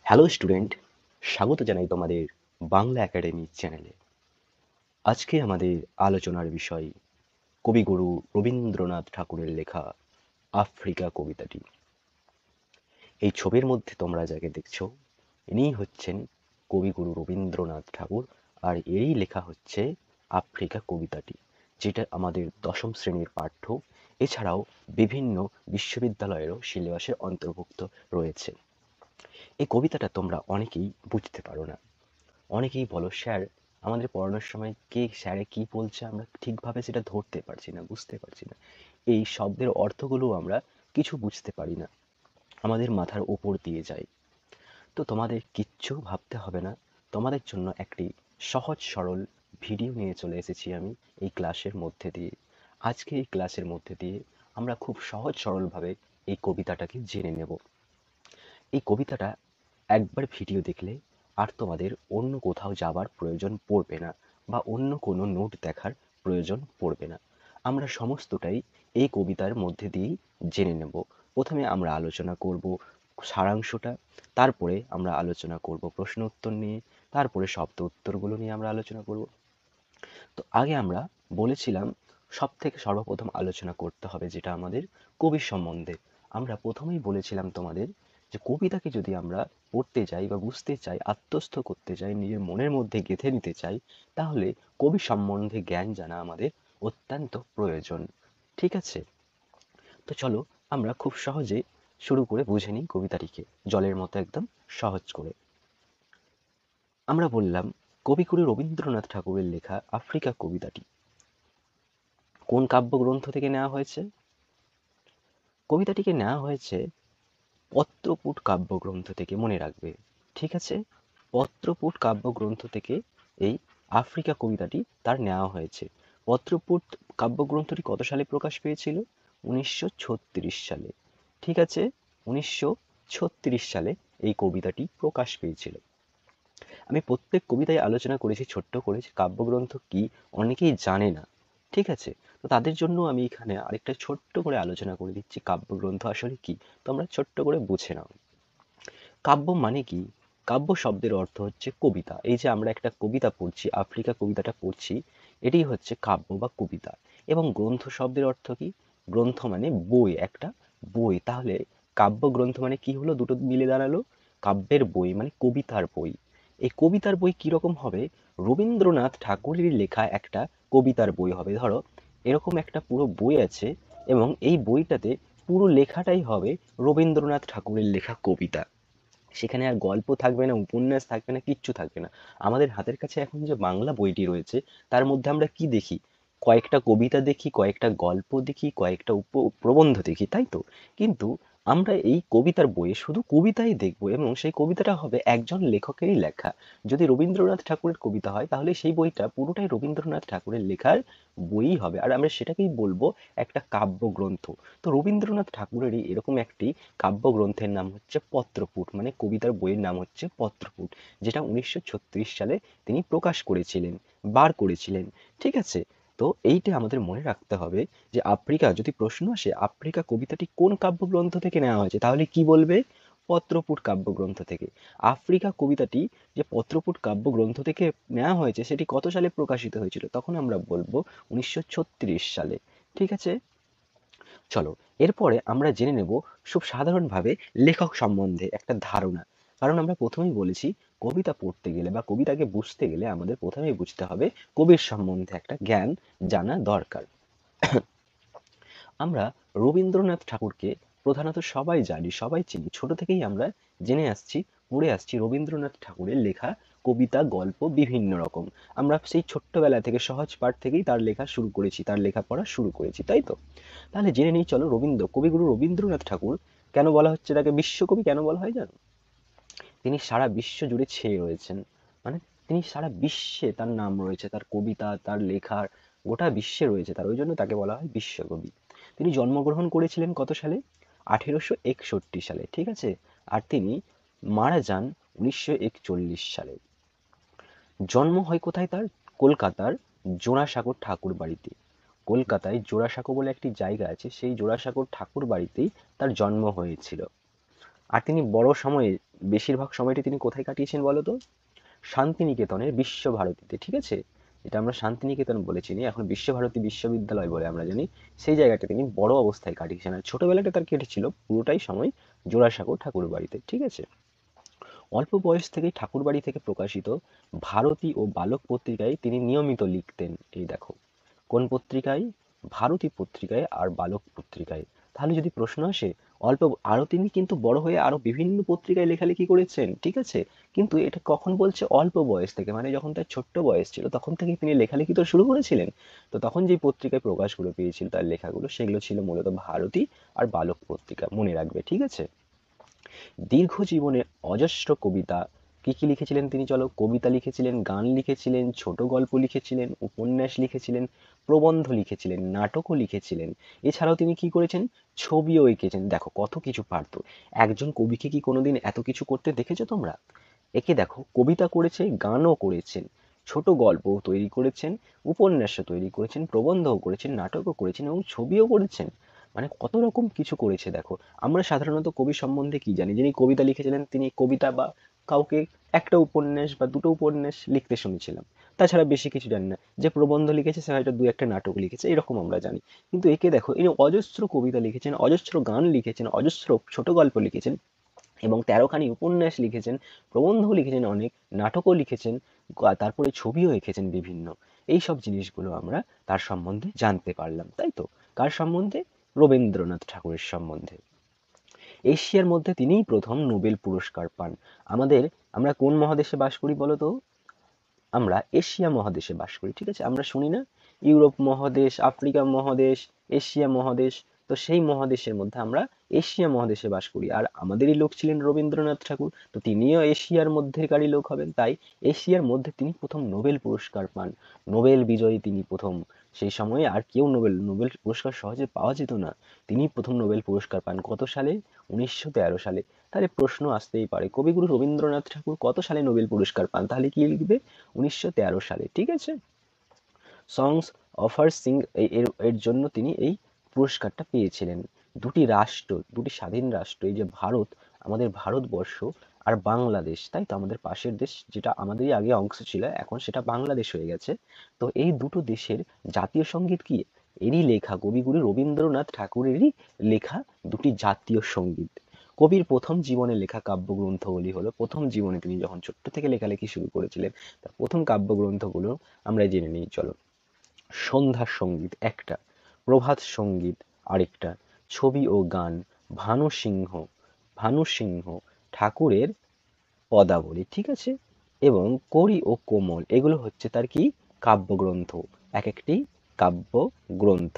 Hello student, স্বাগত জানাই তোমাদের বাংলা একাডেমি চ্যানেলে। আজকে আমাদের আলোচনার বিষয় কবিগুরু রবীন্দ্রনাথ ঠাকুরের লেখা আফ্রিকা কবিতাটি। এই ছবির মধ্যে তোমরা যাকে দেখছো, ইনিই হচ্ছেন কবিগুরু রবীন্দ্রনাথ ঠাকুর, আর এরই লেখা হচ্ছে আফ্রিকা কবিতাটি, যেটা আমাদের দশম শ্রেণীর পাঠ্য। এছাড়াও বিভিন্ন বিশ্ববিদ্যালয়েরও সিলেবাসের অন্তর্ভুক্ত রয়েছে। এই কবিতাটা তোমরা অনেকেই বুঝতে পারো না। অনেকেই বলো, স্যার আমাদের পড়ানোর সময় কে স্যারে কি বলছে আমরা ঠিকভাবে সেটা ধরতে পারছি না, বুঝতে পারছি না। এই শব্দের অর্থগুলো আমরা কিছু বুঝতে পারি না, আমাদের মাথার উপর দিয়ে যায়। তো তোমাদের কিচ্ছু ভাবতে হবে না, তোমাদের জন্য একটি সহজ সরল ভিডিও নিয়ে চলে এসেছি আমি এই ক্লাসের মধ্যে দিয়ে। আজকে এই ক্লাসের মধ্যে দিয়ে আমরা খুব সহজ সরলভাবে এই কবিতাটাকে জেনে নেব। এই কবিতাটা একবার ভিডিও দেখলে আর তোমাদের অন্য কোথাও যাবার প্রয়োজন পড়বে না, বা অন্য কোনো নোট দেখার প্রয়োজন পড়বে না। আমরা সমস্তটাই এই কবিতার মধ্যে দিয়েই জেনে নেব। প্রথমে আমরা আলোচনা করব সারাংশটা, তারপরে আমরা আলোচনা করব প্রশ্ন উত্তর নিয়ে, তারপরে শব্দ উত্তরগুলো নিয়ে আমরা আলোচনা করব। তো আগে আমরা বলেছিলাম সব থেকে সর্বপ্রথম আলোচনা করতে হবে যেটা আমাদের কবির সম্বন্ধে। আমরা প্রথমেই বলেছিলাম তোমাদের যে কবিতাকে যদি আমরা পড়তে চাই বা বুঝতে চাই, আত্মস্থ করতে চাই, নিজের মনের মধ্যে গেঁথে নিতে চাই, তাহলে কবি সম্বন্ধে জ্ঞান জানা আমাদের অত্যন্ত প্রয়োজন। ঠিক আছে, তো চলো আমরা খুব সহজে শুরু করে বুঝে নিই কবিতাটিকে, জলের মতো একদম সহজ করে। আমরা বললাম কবিগুরু রবীন্দ্রনাথ ঠাকুরের লেখা আফ্রিকা কবিতাটি কোন কাব্যগ্রন্থ থেকে নেওয়া হয়েছে? কবিতাটিকে নেওয়া হয়েছে পত্রপুট কাব্যগ্রন্থ থেকে, মনে রাখবে। ঠিক আছে, পত্রপুট কাব্যগ্রন্থ থেকে এই আফ্রিকা কবিতাটি তার নেওয়া হয়েছে। পত্রপুট কাব্যগ্রন্থটি কত সালে প্রকাশ পেয়েছিল? 1936 সালে। ঠিক আছে, 1936 সালে এই কবিতাটি প্রকাশ পেয়েছিল। আমি প্রত্যেক কবিতায় আলোচনা করেছি ছোট্ট করে যে কাব্যগ্রন্থ কি, অনেকেই জানে না। ঠিক আছে, তো তাদের জন্য আমি এখানে আরেকটা ছোট্ট করে আলোচনা করে দিচ্ছি কাব্যগ্রন্থ আসলে কি, তোমরা ছোট্ট করে বুঝে নাও। কাব্য মানে কি? কাব্য শব্দের অর্থ হচ্ছে কবিতা। এই যে আমরা একটা কবিতা পড়ছি, আফ্রিকা কবিতাটা পড়ছি, এটি হচ্ছে কাব্য বা কবিতা। এবং গ্রন্থ শব্দের অর্থ কি? গ্রন্থ মানে বই, একটা বই। তাহলে কাব্যগ্রন্থ মানে কি হলো? দুটো মিলে দাঁড়ালো কাব্যের বই, মানে কবিতার বই। এই কবিতার বই কিরকম হবে? রবীন্দ্রনাথ ঠাকুরের লেখা একটা কবিতার বই হবে। ধরো এরকম একটা পুরো বই আছে, এবং এই বইটাতে পুরো লেখাটাই হবে রবীন্দ্রনাথ ঠাকুরের লেখা কবিতা। সেখানে আর গল্প থাকবে না, উপন্যাস থাকবে না, কিচ্ছু থাকবে না। আমাদের হাতের কাছে এখন যে বাংলা বইটি রয়েছে, তার মধ্যে আমরা কি দেখি? কয়েকটা কবিতা দেখি, কয়েকটা গল্প দেখি, কয়েকটা প্রবন্ধ দেখি, তাই তো? কিন্তু আমরা এই কবিতার বইয়ে শুধু কবিতাই দেখব, এবং সেই কবিতাটা হবে একজন লেখকেরই লেখা। যদি রবীন্দ্রনাথ ঠাকুরের কবিতা হয়, তাহলে সেই বইটা পুরোটাই রবীন্দ্রনাথ ঠাকুরের লেখার বই হবে, আর আমরা সেটাকেই বলবো একটা কাব্যগ্রন্থ। তো রবীন্দ্রনাথ ঠাকুরেরই এরকম একটি কাব্যগ্রন্থের নাম হচ্ছে পত্রপুট, মানে কবিতার বইয়ের নাম হচ্ছে পত্রপুট, যেটা 1936 সালে তিনি প্রকাশ করেছিলেন, বার করেছিলেন। ঠিক আছে, তো এইটা আমাদের মনে রাখতে হবে যে আফ্রিকা, যদি প্রশ্ন আসে আফ্রিকা কবিতাটি কোন কাব্যগ্রন্থ থেকে নেওয়া হয়েছে, তাহলে কি বলবে? পত্রপুট কাব্যগ্রন্থ থেকে। আফ্রিকা কবিতাটি যে পত্রপুট কাব্যগ্রন্থ থেকে নেওয়া হয়েছে, সেটি কত সালে প্রকাশিত হয়েছিল? তখন আমরা বলবো 1936 সালে। ঠিক আছে, চলো এরপরে আমরা জেনে নেব খুব সাধারণভাবে লেখক সম্বন্ধে একটা ধারণা। কারণ আমরা প্রথমেই বলেছি কবিতা পড়তে গেলে বা কবিতাকে বুঝতে গেলে আমাদের প্রথমেই বুঝতে হবে কবির সম্বন্ধে একটা জ্ঞান জানা দরকার। আমরা রবীন্দ্রনাথ ঠাকুরকে প্রধানত সবাই জানি, সবাই চিনি, ছোট থেকেই আমরা জেনে আসছি, পড়ে আসছি রবীন্দ্রনাথ ঠাকুরের লেখা কবিতা, গল্প বিভিন্ন রকম। আমরা সেই ছোট্টবেলা থেকে সহজ পাঠ থেকেই তার লেখা শুরু করেছি, তার লেখাপড়া শুরু করেছি, তাই তো? তাহলে জেনে নিই চলো, কবিগুরু রবীন্দ্রনাথ ঠাকুর কেন বলা হচ্ছে তাকে বিশ্বকবি, কেন বলা হয় জানো? তিনি সারা বিশ্ব জুড়ে ছেয়ে রয়েছেন, মানে তিনি সারা বিশ্বে তার নাম রয়েছে, তার কবিতা, তার লেখার গোটা বিশ্বে রয়েছে তার, ওই জন্য তাকে বলা হয় বিশ্বকবি। তিনি জন্মগ্রহণ করেছিলেন কত সালে? 1861 সালে। ঠিক আছে, আর তিনি মারা যান 1941 সালে। জন্ম হয় কোথায় তার? কলকাতার জোড়াসাঁকোর ঠাকুর বাড়িতে। কলকাতায় জোড়াসাঁকো বলে একটি জায়গা আছে, সেই জোড়াসাঁকোর ঠাকুর বাড়িতেই তার জন্ম হয়েছিল। আর তিনি বড় সময়ে বেশিরভাগ সময়টি তিনি কোথায় কাটিয়েছেন বলো তো? শান্তিনিকেতনের বিশ্বভারতীতে, ঠিক আছে? এটা আমরা শান্তিনিকেতন বলে চিনি, এখন বিশ্বভারতী বিশ্ববিদ্যালয় বলে আমরা জানি। সেই জায়গাটা তিনি বড় অবস্থায় কাটিয়েছেন, আর ছোটবেলাটা তার কেটেছিল পুরোটাই সময় জোড়াসাঁকো ঠাকুর বাড়িতে, ঠিক আছে? অল্প বয়স থেকেই ঠাকুরবাড়ি থেকে প্রকাশিত ভারতী ও বালক পত্রিকায় তিনি নিয়মিত লিখতেন। এই দেখো, কোন পত্রিকায়? ভারতী পত্রিকায় আর বালক পত্রিকায়। তাহলে যদি প্রশ্ন আসে, অল্প আরো তিনি কিন্তু বড় হয়ে আরো বিভিন্ন পত্রিকায় লেখালেখি করেছেন, ঠিক আছে? কিন্তু এটা কখন বলছে? অল্প বয়স থেকে, মানে যখন তার ছোট্ট বয়স ছিল তখন থেকে তিনি লেখালেখি তো শুরু করেছিলেন। তো তখন যেই পত্রিকায় প্রকাশগুলো পেয়েছিল তার লেখাগুলো, সেগুলো ছিল মূলত ভারতী আর বালক পত্রিকা, মনে রাখবে, ঠিক আছে? দীর্ঘ জীবনে অজস্র কবিতা, কি কি লিখেছিলেন তিনি? চলো, কবিতা লিখেছিলেন, গান লিখেছিলেন, ছোট গল্প লিখেছিলেন, উপন্যাস লিখেছিলেন, প্রবন্ধ লিখেছিলেন, নাটকও লিখেছিলেন। এছাড়াও তিনি কি করেছেন? ছবিও এঁকেছেন। দেখো কত কিছু পারত। একজন কবিকে কি কোনোদিন এত কিছু করতে দেখেছো তোমরা? একে দেখো, কবিতা করেছে, গানও করেছেন, ছোট গল্পও তৈরি করেছেন, উপন্যাসও তৈরি করেছেন, প্রবন্ধও করেছেন, নাটকও করেছেন এবং ছবিও করেছেন। মানে কত রকম কিছু করেছে দেখো। আমরা সাধারণত কবি সম্বন্ধে কি জানি? যিনি কবিতা লিখেছিলেন তিনি কবিতা বা কাউকে একটা উপন্যাস বা দুটো উপন্যাস লিখতে শুনেছিলাম, তাছাড়া বেশি কিছু জানি না। যে প্রবন্ধ লিখেছে সে হয়তো দু একটা নাটক লিখেছে, এরকম আমরা জানি। কিন্তু একে দেখো, ইনি অজস্র কবিতা লিখেছেন, অজস্র গান লিখেছেন, অজস্র ছোট গল্প লিখেছেন এবং 13খানি উপন্যাস লিখেছেন, প্রবন্ধ লিখেছেন অনেক, নাটকও লিখেছেন, তারপরে ছবিও এঁকেছেন বিভিন্ন। এই সব জিনিসগুলো আমরা তার সম্বন্ধে জানতে পারলাম, তাই তো? কার সম্বন্ধে? রবীন্দ্রনাথ ঠাকুরের সম্বন্ধে। এশিয়ার মধ্যে তিনিই প্রথম নোবেল পুরস্কার পান। আমাদের, আমরা কোন মহাদেশে বাস করি বলো তো? আমরা এশিয়া মহাদেশে বাস করি, ঠিক আছে? আমরা শুনি না ইউরোপ মহাদেশ, আফ্রিকা মহাদেশ, এশিয়া মহাদেশ। তো সেই মহাদেশের মধ্যে আমরা এশিয়া মহাদেশে বাস করি, আর আমাদেরই লোক ছিলেন রবীন্দ্রনাথ ঠাকুর, তো তিনিও এশিয়ার মধ্যেকারই লোক হবেন, তাই এশিয়ার মধ্যে তিনি প্রথম নোবেল পুরস্কার পান। নোবেল বিজয়ী তিনি প্রথম। সেই সময়ে আর কেউ নোবেল নোবেল পুরস্কার সহজে পাওয়া যেত না। তিনি প্রথম নোবেল পুরস্কার পান কত সালে? 1913 সালে। তাহলে প্রশ্ন আসতেই পারে, কবিগুরু রবীন্দ্রনাথ ঠাকুর কত সালে নোবেল পুরস্কার পান? তাহলে কি লিখবে? 1913 সালে, ঠিক আছে? সংস অফ হার সিং, এর এর জন্য তিনি এই পুরস্কারটা পেয়েছিলেন। দুটি রাষ্ট্র, দুটি স্বাধীন রাষ্ট্র, এই যে ভারত, আমাদের ভারতবর্ষ আর বাংলাদেশ, তাই তো, আমাদের পাশের দেশ, যেটা আমাদেরই আগে অংশ ছিল, এখন সেটা বাংলাদেশ হয়ে গেছে। তো এই দুটো দেশের জাতীয় সঙ্গীত কি? এরই লেখা, কবিগুরু রবীন্দ্রনাথ ঠাকুরেরই লেখা দুটি জাতীয় সঙ্গীত। কবির প্রথম জীবনে লেখা কাব্যগ্রন্থগুলি হলো, প্রথম জীবনে তিনি যখন ছোট্ট থেকে লেখালেখি শুরু করেছিলেন তার প্রথম কাব্যগ্রন্থগুলো আমরা জেনে নিই, চলো। সন্ধ্যা সঙ্গীত একটা, প্রভাত সঙ্গীত আরেকটা, ছবি ও গান, ভানু সিংহ, ভানু সিংহ ঠাকুরের পদাবলী, ঠিক আছে? এবং করি ও কোমল, এগুলো হচ্ছে তার কি? কাব্যগ্রন্থ, এক একটি কাব্যগ্রন্থ।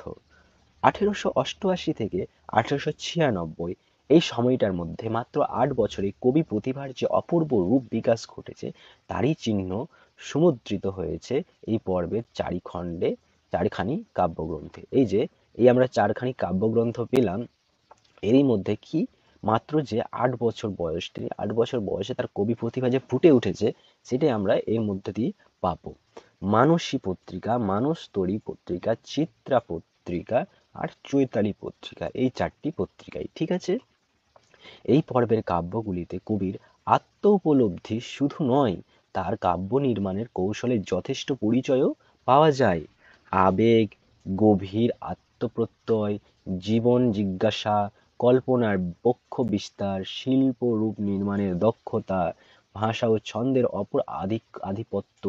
1888 থেকে 1896, এই সময়টার মধ্যে মাত্র 8 বছরে কবি প্রতিভার যে অপূর্ব রূপ বিকাশ ঘটেছে তারই চিহ্ন সমুদ্রিত হয়েছে এই পর্বের চারখানি কাব্যগ্রন্থে। এই যে, এই আমরা চারখানি কাব্যগ্রন্থ পেলাম, এরই মধ্যে কি, মাত্র যে 8 বছর বয়স, তিনি 8 বছর বয়সে তার কবি প্রতিভা যে ফুটে উঠেছে সেটাই আমরা এর মধ্যে দিয়ে পাবো। মানসী পত্রিকা, মানসতরী পত্রিকা, চিত্রা পত্রিকা আর চৈতালি পত্রিকা, এই চারটি পত্রিকায়, ঠিক আছে? এই পর্বের কাব্যগুলিতে কবির আত্ম উপলব্ধি শুধু নয়, তার কাব্য নির্মাণের কৌশলের যথেষ্ট পরিচয়ও পাওয়া যায়। আবেগ, গভীর আত্মপ্রত্যয়, জীবন জিজ্ঞাসা, কল্পনার বক্ষ বিস্তার, শিল্প রূপ নির্মাণের দক্ষতা, ভাষা ও ছন্দের অপর আধিপত্য,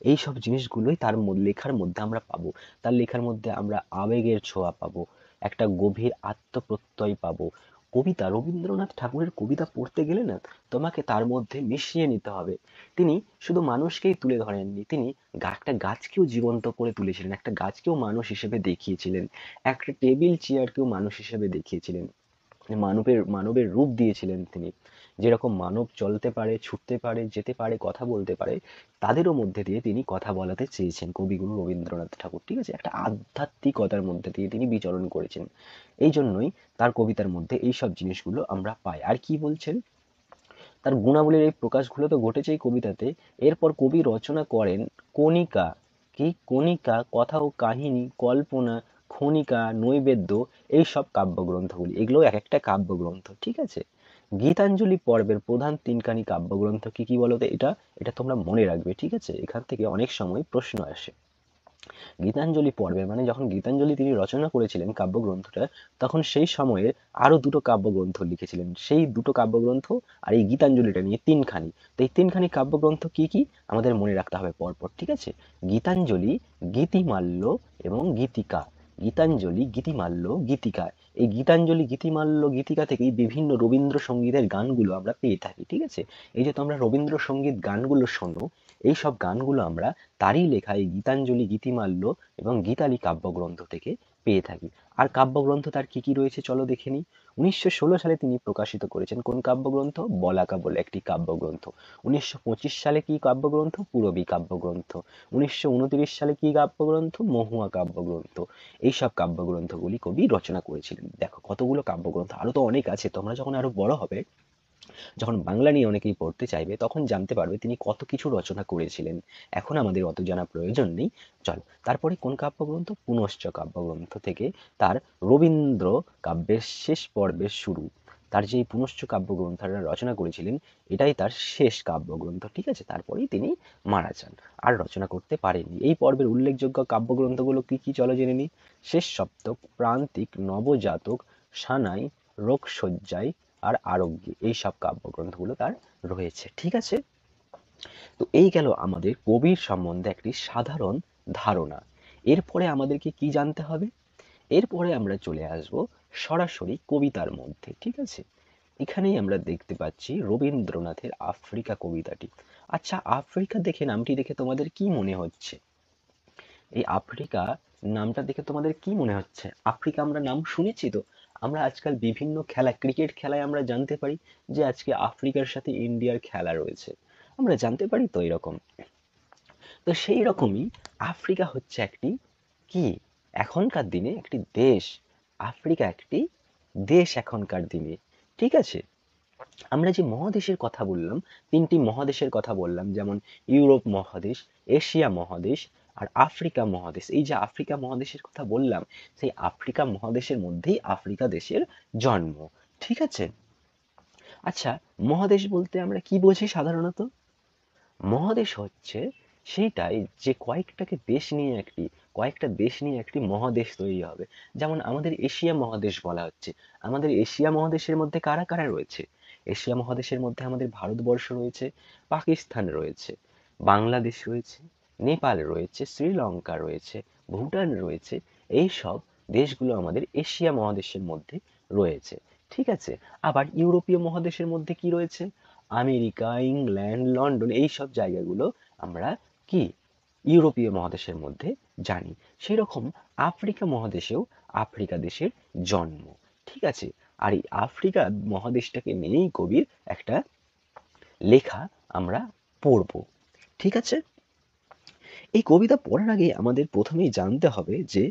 এইসব জিনিসগুলোই তার লেখার মধ্যে আমরা পাবো। তার লেখার মধ্যে আমরা আবেগের ছোঁয়া পাবো, একটা গভীর আত্মপ্রত্যয় পাবো। কবিতা, রবীন্দ্রনাথ ঠাকুরের কবিতা পড়তে গেলে না তোমাকে তার মধ্যে মিশিয়ে নিতে হবে। তিনি শুধু মানুষকেই তুলে ধরেননি, তিনি একটা গাছকেও জীবন্ত করে তুলেছিলেন, একটা গাছকেও মানুষ হিসেবে দেখিয়েছিলেন, একটা টেবিল চেয়ারকেও মানুষ হিসেবে দেখিয়েছিলেন, মানবের মানবের রূপ দিয়েছিলেন তিনি। যেরকম মানব চলতে পারে, ছুটতে পারে, যেতে পারে, কথা বলতে পারে, তাদেরও মধ্যে দিয়ে তিনি কথা বলাতে চেয়েছেন কবিগুরু রবীন্দ্রনাথ ঠাকুর, ঠিক আছে? একটা আধ্যাত্মিকতার মধ্যে দিয়ে তিনি বিচরণ করেছেন। এই জন্যই তার কবিতার মধ্যে এই সব জিনিসগুলো আমরা পাই। আর কি বলছেন? তার গুণাবলীর এই প্রকাশগুলো তো ঘটেছে এই কবিতাতে। এরপর কবি রচনা করেন কণিকা, কি? কণিকা, কথা ও কাহিনী, কল্পনা, ক্ষণিকা, নৈবেদ্য, এই সব কাব্যগ্রন্থগুলি, এগুলো এক একটা কাব্যগ্রন্থ, ঠিক আছে? গীতাঞ্জলি পর্বের প্রধান তিনখানি কাব্যগ্রন্থ কি কি বলো তো? এটা এটা তোমরা মনে রাখবে, ঠিক আছে? এখান থেকে অনেক সময় প্রশ্ন আসে। গীতাঞ্জলি পর্বে মানে যখন গীতাঞ্জলি তিনি রচনা করেছিলেন কাব্যগ্রন্থটা, তখন সেই সময়ে আরো দুটো কাব্যগ্রন্থ লিখেছিলেন। সেই দুটো কাব্যগ্রন্থ আর এই গীতাঞ্জলিটা নিয়ে তিনখানি। তো এই তিনখানি কাব্যগ্রন্থ কি কি আমাদের মনে রাখতে হবে পরপর, ঠিক আছে? গীতাঞ্জলি, গীতিমাল্য এবং গীতিকা। গীতাঞ্জলি, গীতিমাল্য, গীতিকা। এই গীতাঞ্জলি, গীতিমাল্য, গীতিকা থেকেই বিভিন্ন রবীন্দ্রসঙ্গীতের গানগুলো আমরা পেয়ে থাকি, ঠিক আছে? এই যে তোমরা রবীন্দ্রসঙ্গীত গানগুলো শোনো, এই সব গানগুলো আমরা তারই লেখা এই গীতাঞ্জলি, গীতিমাল্য এবং গীতালি কাব্যগ্রন্থ থেকে পেয়ে থাকি। আর কাব্যগ্রন্থ তার কি কি রয়েছে চলো দেখে নিই। 1916 সালে তিনি প্রকাশিত করেছেন কোন কাব্যগ্রন্থ? বলাকা বলে একটি কাব্যগ্রন্থ। 1925 সালে কি কাব্যগ্রন্থ? পূরবী কাব্যগ্রন্থ। 1929 সালে কি কাব্যগ্রন্থ? মহুয়া কাব্যগ্রন্থ। এইসব কাব্যগ্রন্থগুলি কবি রচনা করেছিলেন। দেখো কতগুলো কাব্যগ্রন্থ, আরো তো অনেক আছে। তোমরা যখন আরো বড় হবে, যখন বাংলা নিয়ে অনেকেই পড়তে চাইবে, তখন জানতে পারবে তিনি কত কিছু রচনা করেছিলেন। এখন আমাদের অত জানা প্রয়োজন নেই। চলো তারপরে কোন কাব্যগ্রন্থ? পুনশ্চ কাব্যগ্রন্থ থেকে তার রবীন্দ্র কাব্যের শেষ পর্বের শুরু। তার যে এই পুনশ্চ কাব্যগ্রন্থটা রচনা করেছিলেন, এটাই তার শেষ কাব্যগ্রন্থ, ঠিক আছে? তারপরেই তিনি মারা যান, আর রচনা করতে পারেননি। এই পর্বের উল্লেখযোগ্য কাব্যগ্রন্থগুলো কি কি চলো জেনে নিই। শেষ সপ্তক, প্রান্তিক, নবজাতক, সানাই, রোগশয্যায় আর আরোগ্যে, এই সব কাব্যগ্রন্থগুলো তার রয়েছে, ঠিক আছে? তো এই গেল আমাদের কবির সম্বন্ধে একটি সাধারণ ধারণা। এরপরে আমাদেরকে কি জানতে হবে? এরপরে আমরা চলে আসব সরাসরি কবিতার মধ্যে, ঠিক আছে? এখানেই আমরা দেখতে পাচ্ছি রবীন্দ্রনাথের আফ্রিকা কবিতাটি। আচ্ছা, আফ্রিকা দেখে, নামটি দেখে তোমাদের কি মনে হচ্ছে? এই আফ্রিকা নামটা দেখে তোমাদের কি মনে হচ্ছে? আফ্রিকা আমরা নাম শুনেছি তো। আমরা আজকাল বিভিন্ন খেলা, ক্রিকেট খেলায় আমরা জানতে পারি যে আজকে আফ্রিকার সাথে ইন্ডিয়ার খেলা রয়েছে। আমরা জানতে পারি তো এরকম। তো সেই রকমই আফ্রিকা হচ্ছে একটি কি, এখনকার দিনে একটি দেশ। আফ্রিকা একটি দেশ এখনকার দিনে, ঠিক আছে? আমরা যে মহাদেশের কথা বললাম, তিনটি মহাদেশের কথা বললাম, যেমন ইউরোপ মহাদেশ, এশিয়া মহাদেশ আর আফ্রিকা মহাদেশ। এই যে আফ্রিকা মহাদেশের কথা বললাম, সেই আফ্রিকা মহাদেশের মধ্যেই আফ্রিকা দেশের জন্ম, ঠিক আছে? আচ্ছা, মহাদেশ বলতে আমরা কি বুঝি সাধারণত? মহাদেশ হচ্ছে সেইটাই যে কয়েকটা দেশ নিয়ে একটি মহাদেশ তৈরি হবে। যেমন আমাদের এশিয়া মহাদেশ বলা হচ্ছে। আমাদের এশিয়া মহাদেশের মধ্যে কারা কারা রয়েছে? এশিয়া মহাদেশের মধ্যে আমাদের ভারতবর্ষ রয়েছে, পাকিস্তান রয়েছে, বাংলাদেশ রয়েছে, নেপাল রয়েছে, শ্রীলঙ্কা রয়েছে, ভুটান রয়েছে। এই সব দেশগুলো আমাদের এশিয়া মহাদেশের মধ্যে রয়েছে, ঠিক আছে? আবার ইউরোপীয় মহাদেশের মধ্যে কি রয়েছে? আমেরিকা, ইংল্যান্ড, লন্ডন, এই সব জায়গাগুলো আমরা কি ইউরোপীয় মহাদেশের মধ্যে জানি। সেরকম আফ্রিকা মহাদেশেও আফ্রিকা দেশের জন্ম, ঠিক আছে? আর এই আফ্রিকা মহাদেশটাকে নিয়েই কবির একটা লেখা আমরা পড়ব, ঠিক আছে? এই কবিতা পড়ার আগে আমাদের প্রথমেই জানতে হবে যে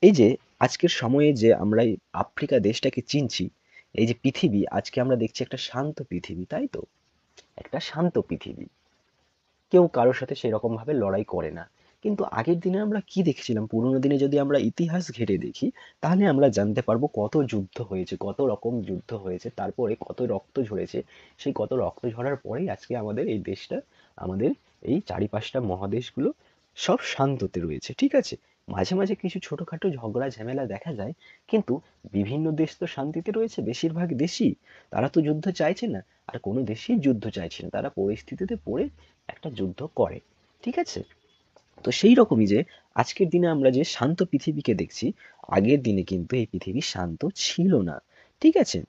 এই যে আজকের সময়ে যে আমরা এই আফ্রিকা দেশটাকে চিনছি, এই যে পৃথিবী আজকে আমরা দেখছি একটা শান্ত পৃথিবী, তাই তো? একটা শান্ত পৃথিবী, কেউ কারোর সাথে সেরকম ভাবে লড়াই করে না। কিন্তু আগের দিনে আমরা কি দেখেছিলাম, পুরোনো দিনে যদি আমরা ইতিহাস ঘেঁটে দেখি, তাহলে আমরা জানতে পারবো কত যুদ্ধ হয়েছে, কত রকম যুদ্ধ হয়েছে, তারপরে কত রক্ত ঝরেছে। সেই কত রক্ত ঝরার পরেই আজকে আমাদের এই দেশটা, আমাদের এই চারিপাশটা মহাদেশগুলো সব শান্ততে রয়েছে, ঠিক আছে? মাঝে মাঝে কিছু ছোটখাটো ঝগড়া ঝামেলা দেখা যায়, কিন্তু বিভিন্ন দেশ তো শান্তিতে রয়েছে, বেশিরভাগ দেশই। তারা তো যুদ্ধ চাইছে না, আর কোনো দেশই যুদ্ধ চাইছে না, তারা পরিস্থিতিতে পড়ে একটা যুদ্ধ করে, ঠিক আছে? তো সেই রকমই যে আজকের দিনে আমরা যে শান্ত পৃথিবীকে দেখছি, আগের দিনে কিন্তু এই পৃথিবী শান্ত ছিল না, ঠিক আছে?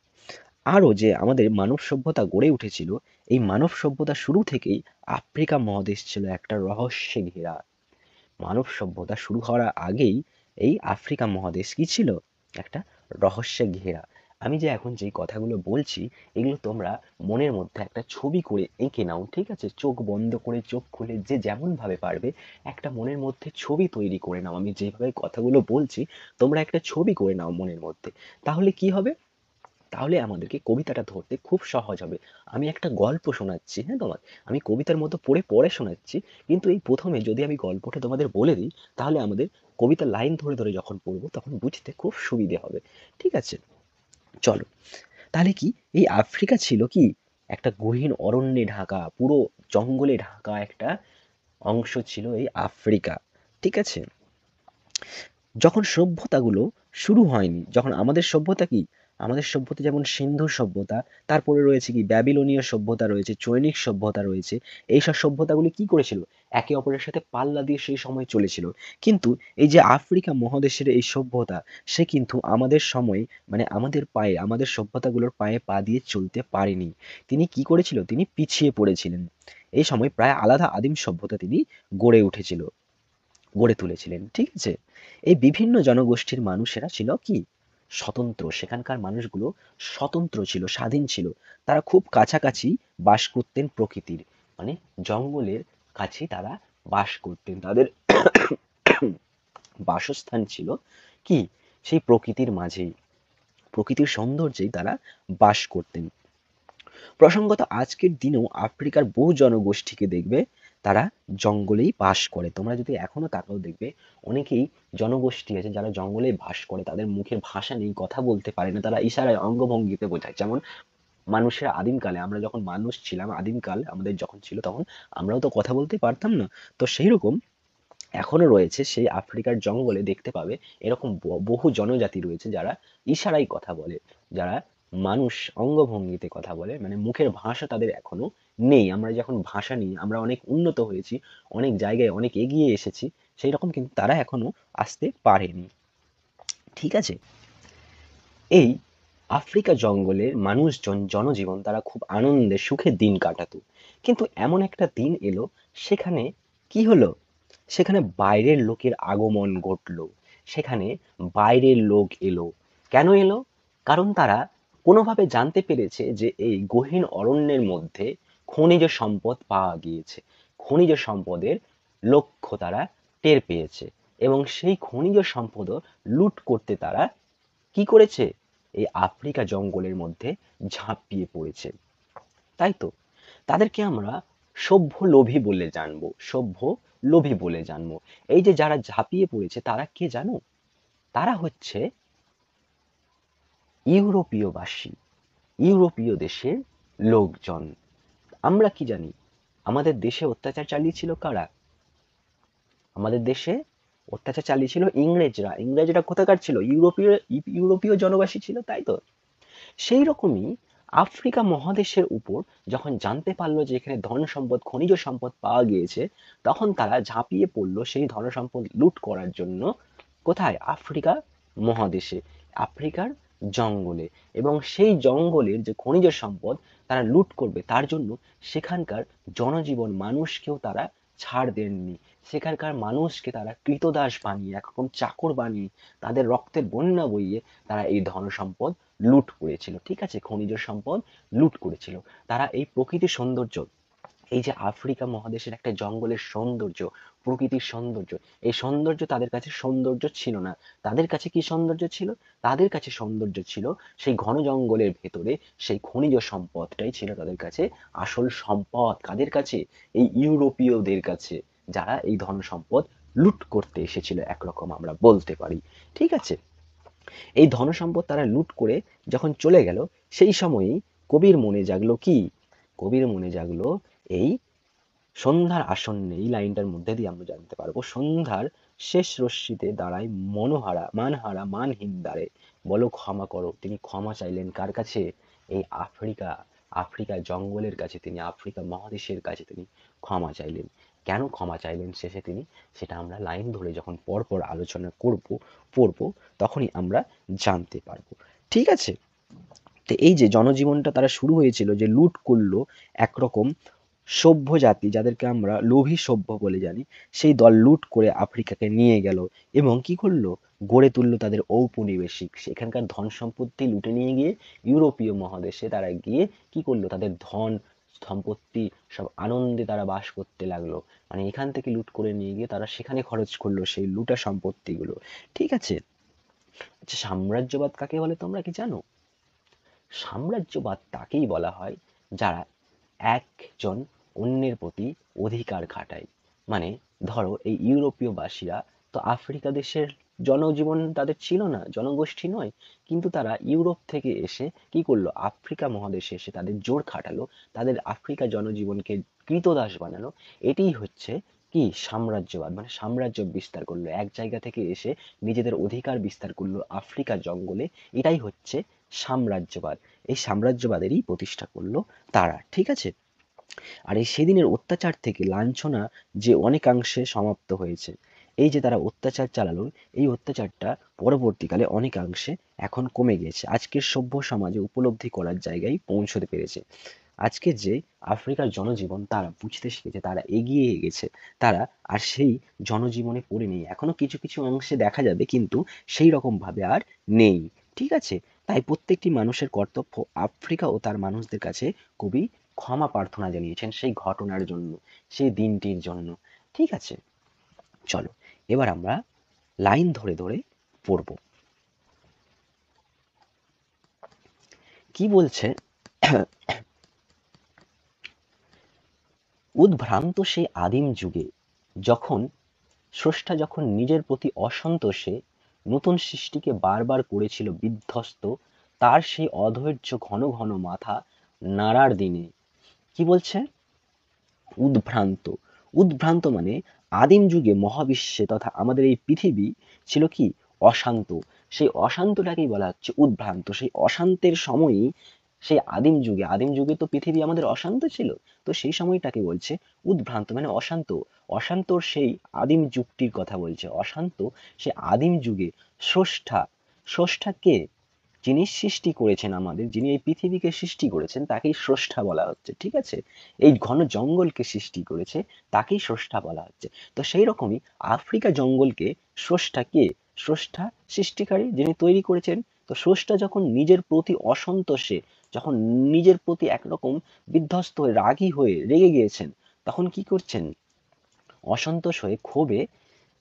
আরও যে আমাদের মানব সভ্যতা গড়ে উঠেছিল, এই মানব সভ্যতা শুরু থেকেই আফ্রিকা মহাদেশ ছিল একটা রহস্যে ঘেরা। মানব সভ্যতা শুরু হওয়ার আগেই এই আফ্রিকা মহাদেশ কি ছিল? একটা রহস্যে ঘেরা। আমি যে এখন যেই কথাগুলো বলছি, এগুলো তোমরা মনের মধ্যে একটা ছবি করে এঁকে নাও, ঠিক আছে? চোখ বন্ধ করে, চোখ খুলে, যে যেমন ভাবে পারবে একটা মনের মধ্যে ছবি তৈরি করে নাও। আমি যেভাবে কথাগুলো বলছি, তোমরা একটা ছবি করে নাও মনের মধ্যে। তাহলে কি হবে? তাহলে আমাদেরকে কবিতাটা ধরতে খুব সহজ হবে। আমি একটা গল্প শোনাচ্ছি, হ্যাঁ, আমি কবিতার মতো পড়ে পড়ে শোনাচ্ছি, কিন্তু এই প্রথমে যদি আমি গল্পটা তোমাদের বলে দিই, তাহলে আমাদের কবিতার লাইন ধরে ধরে যখন পড়বো তখন বুঝতে খুব সুবিধে হবে, ঠিক আছে? চলো তাহলে কি এই আফ্রিকা ছিল কি একটা গহীন অরণ্যে ঢাকা, পুরো জঙ্গলে ঢাকা একটা অংশ ছিল এই আফ্রিকা। ঠিক আছে? যখন সভ্যতাগুলো শুরু হয়নি, যখন আমাদের সভ্যতা কি, আমাদের সভ্যতা যেমন সিন্ধু সভ্যতা, তারপরে রয়েছে কি ব্যাবিলনীয় সভ্যতা রয়েছে, চৈনিক সভ্যতা রয়েছে। এইসব সভ্যতাগুলি কি করেছিল, একে অপরের সাথে পাল্লা দিয়ে সেই সময় চলেছিল। কিন্তু এই যে আফ্রিকা মহাদেশের এই সভ্যতা, সে কিন্তু আমাদের সময়, মানে আমাদের পায়ে, আমাদের সভ্যতাগুলোর পায়ে পা দিয়ে চলতে পারেনি। তিনি কি করেছিল, তিনি পিছিয়ে পড়েছিলেন। এই সময় প্রায় আলাদা আদিম সভ্যতা তিনি গড়ে উঠেছিল, গড়ে তুলেছিলেন। ঠিক আছে? এই বিভিন্ন জনগোষ্ঠীর মানুষেরা ছিল কি স্বতন্ত্র, সেখানকার মানুষগুলো স্বতন্ত্র ছিল, স্বাধীন ছিল। তারা খুব কাছাকাছি বাস করতেন প্রকৃতির, মানে জঙ্গলের কাছে তারা বাস করতেন। তাদের বাসস্থান ছিল কি সেই প্রকৃতির মাঝেই, প্রকৃতির সৌন্দর্যেই তারা বাস করতেন। প্রসঙ্গত আজকের দিনেও আফ্রিকার বহু জনগোষ্ঠীকে দেখবে তারা জঙ্গলেই বাস করে। তোমরা যদি এখনো তাকাও দেখবে অনেকেই জনগোষ্ঠী আছে যারা জঙ্গলে বাস করে, তাদের মুখের ভাষা নেই, কথা বলতে পারে না, তারা ইশারায় অঙ্গভঙ্গিতে বোঝায়। যেমন মানুষের আদিমকালে, আমরা যখন মানুষ ছিলাম, আদিমকাল আমাদের যখন ছিল, তখন আমরাও তো কথা বলতে পারতাম না। তো সেই রকম এখনো রয়েছে সেই আফ্রিকার জঙ্গলে দেখতে পাবে এরকম বহু জনজাতি রয়েছে যারা ইশারায় কথা বলে, যারা মানুষ অঙ্গভঙ্গিতে কথা বলে, মানে মুখের ভাষা তাদের এখনো নেই। আমরা যখন ভাষা নিয়ে আমরা অনেক উন্নত হয়েছি, অনেক জায়গায় অনেক এগিয়ে এসেছি, সেই রকম কিন্তু তারা এখনো আসতে পারেনি। ঠিক আছে? এই আফ্রিকা জঙ্গলের মানুষজন, জনজীবন, তারা খুব আনন্দে সুখে দিন কাটাতো। কিন্তু এমন একটা দিন এলো, সেখানে কি হলো, সেখানে বাইরের লোকের আগমন ঘটলো। সেখানে বাইরের লোক এলো। কেন এলো? কারণ তারা কোনোভাবে জানতে পেরেছে যে এই গহীন অরণ্যের মধ্যে খনিজ সম্পদ পাওয়া গিয়েছে। খনিজ সম্পদের লক্ষ্য তারা টের পেয়েছে এবং সেই খনিজ সম্পদও লুট করতে তারা কি করেছে, এই আফ্রিকা জঙ্গলের মধ্যে ঝাঁপিয়ে পড়েছে। তাই তো তাদেরকে আমরা সভ্য লোভী বলে জানবো, সভ্য লোভী বলে জানবো। এই যে যারা ঝাঁপিয়ে পড়েছে তারা কে জানো? তারা হচ্ছে ইউরোপীয়বাসী, ইউরোপীয় দেশের লোকজন। আমরা কি জানি আমাদের দেশে অত্যাচার চালিয়েছিল কারা? আমাদের দেশে অত্যাচার চালিয়েছিল ইংরেজরা। ইংরেজরা কোথাকার ছিল? ইউরোপীয়, ইউরোপীয় জনবাসী ছিল, তাই তো? সেই রকমই আফ্রিকা মহাদেশের উপর যখন জানতে পারলো যে এখানে ধন সম্পদ, খনিজ সম্পদ পাওয়া গিয়েছে, তখন তারা ঝাঁপিয়ে পড়লো সেই ধন সম্পদ লুট করার জন্য। কোথায়? আফ্রিকা মহাদেশে, আফ্রিকার জঙ্গলে। এবং সেই জঙ্গলের যে খনিজ সম্পদ তারা লুট করবে, তার জন্য সেখানকার জনজীবন, মানুষকেও তারা ছাড় দেননি। সেখানকার মানুষকে তারা কৃতদাস বানিয়ে, একরকম চাকর বানিয়ে, তাদের রক্তের বন্যা বইয়ে তারা এই ধন সম্পদ লুট করেছিল। ঠিক আছে? খনিজ সম্পদ লুট করেছিল। তারা এই প্রকৃতির সৌন্দর্য, এই যে আফ্রিকা মহাদেশের একটা জঙ্গলের সৌন্দর্য, প্রকৃতির সৌন্দর্য, এই সৌন্দর্য তাদের কাছে সৌন্দর্য ছিল না। তাদের কাছে কি সৌন্দর্য ছিল? তাদের কাছে সৌন্দর্য ছিল সেই ঘন জঙ্গলের ভেতরে সেই খনিজ সম্পদটাই ছিল তাদের কাছে আসল সম্পদ। কাদের কাছে? এই ইউরোপীয়দের কাছে, যারা এই ধন সম্পদ লুট করতে এসেছিল, একরকম আমরা বলতে পারি। ঠিক আছে? এই ধনসম্পদ তারা লুট করে যখন চলে গেল, সেই সময়েই কবির মনে জাগলো কি? কবির মনে জাগলো এই সন্ধ্যার আসন্নে, এই লাইনটার মধ্যে দিয়ে আমরা জানতে পারবো, সন্ধ্যার শেষ রশ্মিতে দাঁড়ায় মনোহারা, মানহারা, মানহীন দ্বারে বলো ক্ষমা করো। তিনি ক্ষমা চাইলেন কার কাছে? এই আফ্রিকা, আফ্রিকা জঙ্গলের কাছে তিনি, আফ্রিকা মহাদেশের কাছে তিনি ক্ষমা চাইলেন। কেন ক্ষমা চাইলেন শেষে তিনি, সেটা আমরা লাইন ধরে যখন পরপর আলোচনা করব, পড়বো, তখনই আমরা জানতে পারবো। ঠিক আছে? তো এই যে জনজীবনটা তারা শুরু হয়েছিল যে লুট করলো, একরকম সভ্য জাতি যাদেরকে আমরা লোভী সভ্য বলে জানি, সেই দল লুট করে আফ্রিকাকে নিয়ে গেল এবং কি করলো, গড়ে তুললো তাদের ঔপনিবেশিক, সেখানকার ধন সম্পত্তি লুটে নিয়ে গিয়ে ইউরোপীয় মহাদেশে তারা গিয়ে কি করলো, তাদের ধন সম্পত্তি সব আনন্দে তারা বাস করতে লাগলো। মানে এখান থেকে লুট করে নিয়ে গিয়ে তারা সেখানে খরচ করলো সেই লুটা সম্পত্তিগুলো। ঠিক আছে? আচ্ছা, সাম্রাজ্যবাদ কাকে বলে তোমরা কি জানো? সাম্রাজ্যবাদ তাকেই বলা হয় যারা একজন অন্যের প্রতি অধিকার খাটায়। মানে ধরো এই ইউরোপীয় বাসীরা তো আফ্রিকা দেশের জনজীবন তাদের ছিল না, জনগোষ্ঠী নয়, কিন্তু তারা ইউরোপ থেকে এসে কি করলো, আফ্রিকা মহাদেশে এসে তাদের জোর খাটালো, তাদের আফ্রিকা জনজীবনকে কৃতদাস বানালো। এটাই হচ্ছে কি সাম্রাজ্যবাদ, মানে সাম্রাজ্য বিস্তার করলো, এক জায়গা থেকে এসে নিজেদের অধিকার বিস্তার করলো আফ্রিকার জঙ্গলে। এটাই হচ্ছে সাম্রাজ্যবাদ। এই সাম্রাজ্যবাদেরই প্রতিষ্ঠা করলো তারা, ঠিক আছে। আর এই সেদিনের অত্যাচার থেকে লাঞ্ছনা যে অনেকাংশে সমাপ্ত হয়েছে। এই যে তারা অত্যাচার চালালো, এই অত্যাচারটা পরবর্তীকালে অনেকাংশে এখন কমে গেছে, আজকের সভ্য সমাজে উপলব্ধি করার জায়গায় পৌঁছতে পেরেছে। আজকে যে আফ্রিকার জনজীবন তারা বুঝতে শিখেছে, তারা এগিয়ে গেছে, তারা আর সেই জনজীবনে পড়ে নেই, এখনো কিছু কিছু অংশে দেখা যাবে, কিন্তু সেই রকম ভাবে আর নেই, ঠিক আছে। তাই প্রত্যেকটি মানুষের কর্তব্য আফ্রিকা ও তার মানুষদের কাছে কবি ক্ষমা প্রার্থনা জানিয়েছেন সেই ঘটনার জন্য, সেই দিনটির জন্য, ঠিক আছে। চলো এবার আমরা লাইন ধরে ধরে পড়ব। কি বলছে, উদ্ভ্রান্ত সেই আদিম যুগে যখন স্রষ্টা যখন নিজের প্রতি অসন্তোষে নতুন সৃষ্টিকে বারবার করেছিল বিধ্বস্ত, তার সেই অধৈর্য ঘন ঘন মাথা নাড়ার দিনে। কি বলছে, উদ্ভ্রান্ত, উদ্ভ্রান্ত মানে আদিম যুগে মহাবিশ্বে তথা আমাদের এই পৃথিবী ছিল কি অশান্ত, সেই অশান্তটাকেই বলা হচ্ছে উদ্ভ্রান্ত। সেই অশান্তের সময়ই, সেই আদিম যুগে, আদিম যুগে তো পৃথিবী আমাদের অশান্ত ছিল, তো সেই সময়টাকে বলছে উদ্ভ্রান্ত, মানে অশান্ত। অশান্তর সেই আদিম যুগটির কথা বলছে, অশান্ত সে আদিম যুগে স্রষ্টা, স্রষ্টা কে, যিনি সৃষ্টি করেছেন আমাদের, যিনি এই পৃথিবীকে সৃষ্টি করেছেন তাকেই স্রষ্টা বলা হচ্ছে, ঠিক আছে। এই ঘন জঙ্গলকে সৃষ্টি করেছে তাকেই স্রষ্টা বলা হচ্ছে। তো সেই রকমই আফ্রিকা জঙ্গলকে স্রষ্টা কে, স্রষ্টা সৃষ্টিকারী যিনি তৈরি করেছেন। তো স্রষ্টা যখন নিজের প্রতি অসন্তোষে, যখন নিজের প্রতি একরকম বিধ্বস্ত হয়ে রাগী হয়ে রেগে গিয়েছেন, তখন কি করছেন, অসন্তোষ হয়ে ক্ষোভে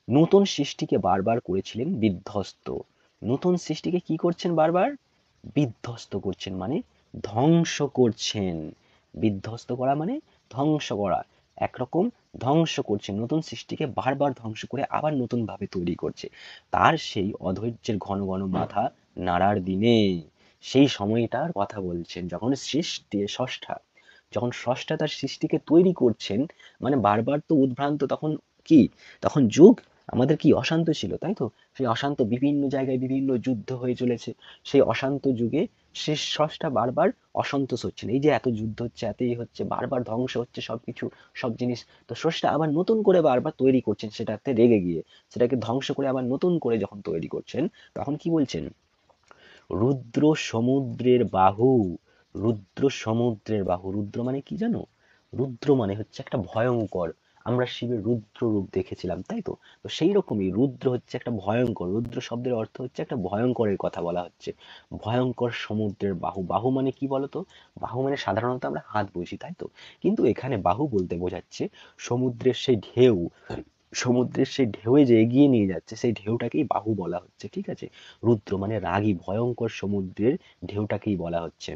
নতুন সৃষ্টিকে বারবার করেছিলেন বিধ্বস্ত। নতুন সৃষ্টিকে কি করছেন বারবার, বিধ্বস্ত করছেন, মানে ধ্বংস করছেন। বিধ্বস্ত করা মানে ধ্বংস করা, একরকম ধ্বংস করছেন, নতুন সৃষ্টিকে বারবার ধ্বংস করে আবার নতুন ভাবে তৈরি করছে। তার সেই অধৈর্যের ঘন ঘন মাথা নাড়ার দিনে, সেই সময়টার কথা বলছেন যখন সৃষ্টি স্রষ্টা, যখন স্রষ্টা তার সৃষ্টিকে তৈরি করছেন, মানে বারবার তো উদ্ভ্রান্ত, তখন কি, তখন যুগ আমাদের কি অশান্ত ছিল, তাই তো। সেই অশান্ত বিভিন্ন জায়গায় বিভিন্ন যুদ্ধ হয়ে চলেছে, সেই অশান্ত যুগে সে স্রষ্টা বারবার অসন্তোষ হচ্ছেন, এই যে এত যুদ্ধ হচ্ছে, এতই হচ্ছে, বারবার ধ্বংস হচ্ছে সবকিছু, সব জিনিস। তো স্রষ্টা আবার নতুন করে বারবার তৈরি করছেন, সেটাতে রেগে গিয়ে সেটাকে ধ্বংস করে আবার নতুন করে যখন তৈরি করছেন, তখন কি বলছেন, রুদ্র সমুদ্রের বাহু, রুদ্র সমুদ্রের বাহু, রুদ্র মানে কি জানো, রুদ্র মানে হচ্ছে একটা ভয়ঙ্কর, আমরা শিবের রুদ্র রূপ দেখেছিলাম, তাই তো। তো সেই রকমই রুদ্র হচ্ছে একটা ভয়ঙ্কর, রুদ্র শব্দের অর্থ হচ্ছে একটা ভয়ঙ্করের কথা বলা হচ্ছে। ভয়ঙ্কর সমুদ্রের বাহু, বাহু মানে কি বলতো, বাহু মানে সাধারণত আমরা হাত বুঝি, তাই তো, কিন্তু এখানে বাহু বলতে বোঝাচ্ছে সমুদ্রের সেই ঢেউ, সমুদ্রের সেই ঢেউয়ে যে এগিয়ে নিয়ে যাচ্ছে, সেই ঢেউটাকেই বাহু বলা হচ্ছে, ঠিক আছে। রুদ্র মানে রাগী ভয়ঙ্কর সমুদ্রের ঢেউটাকেই বলা হচ্ছে।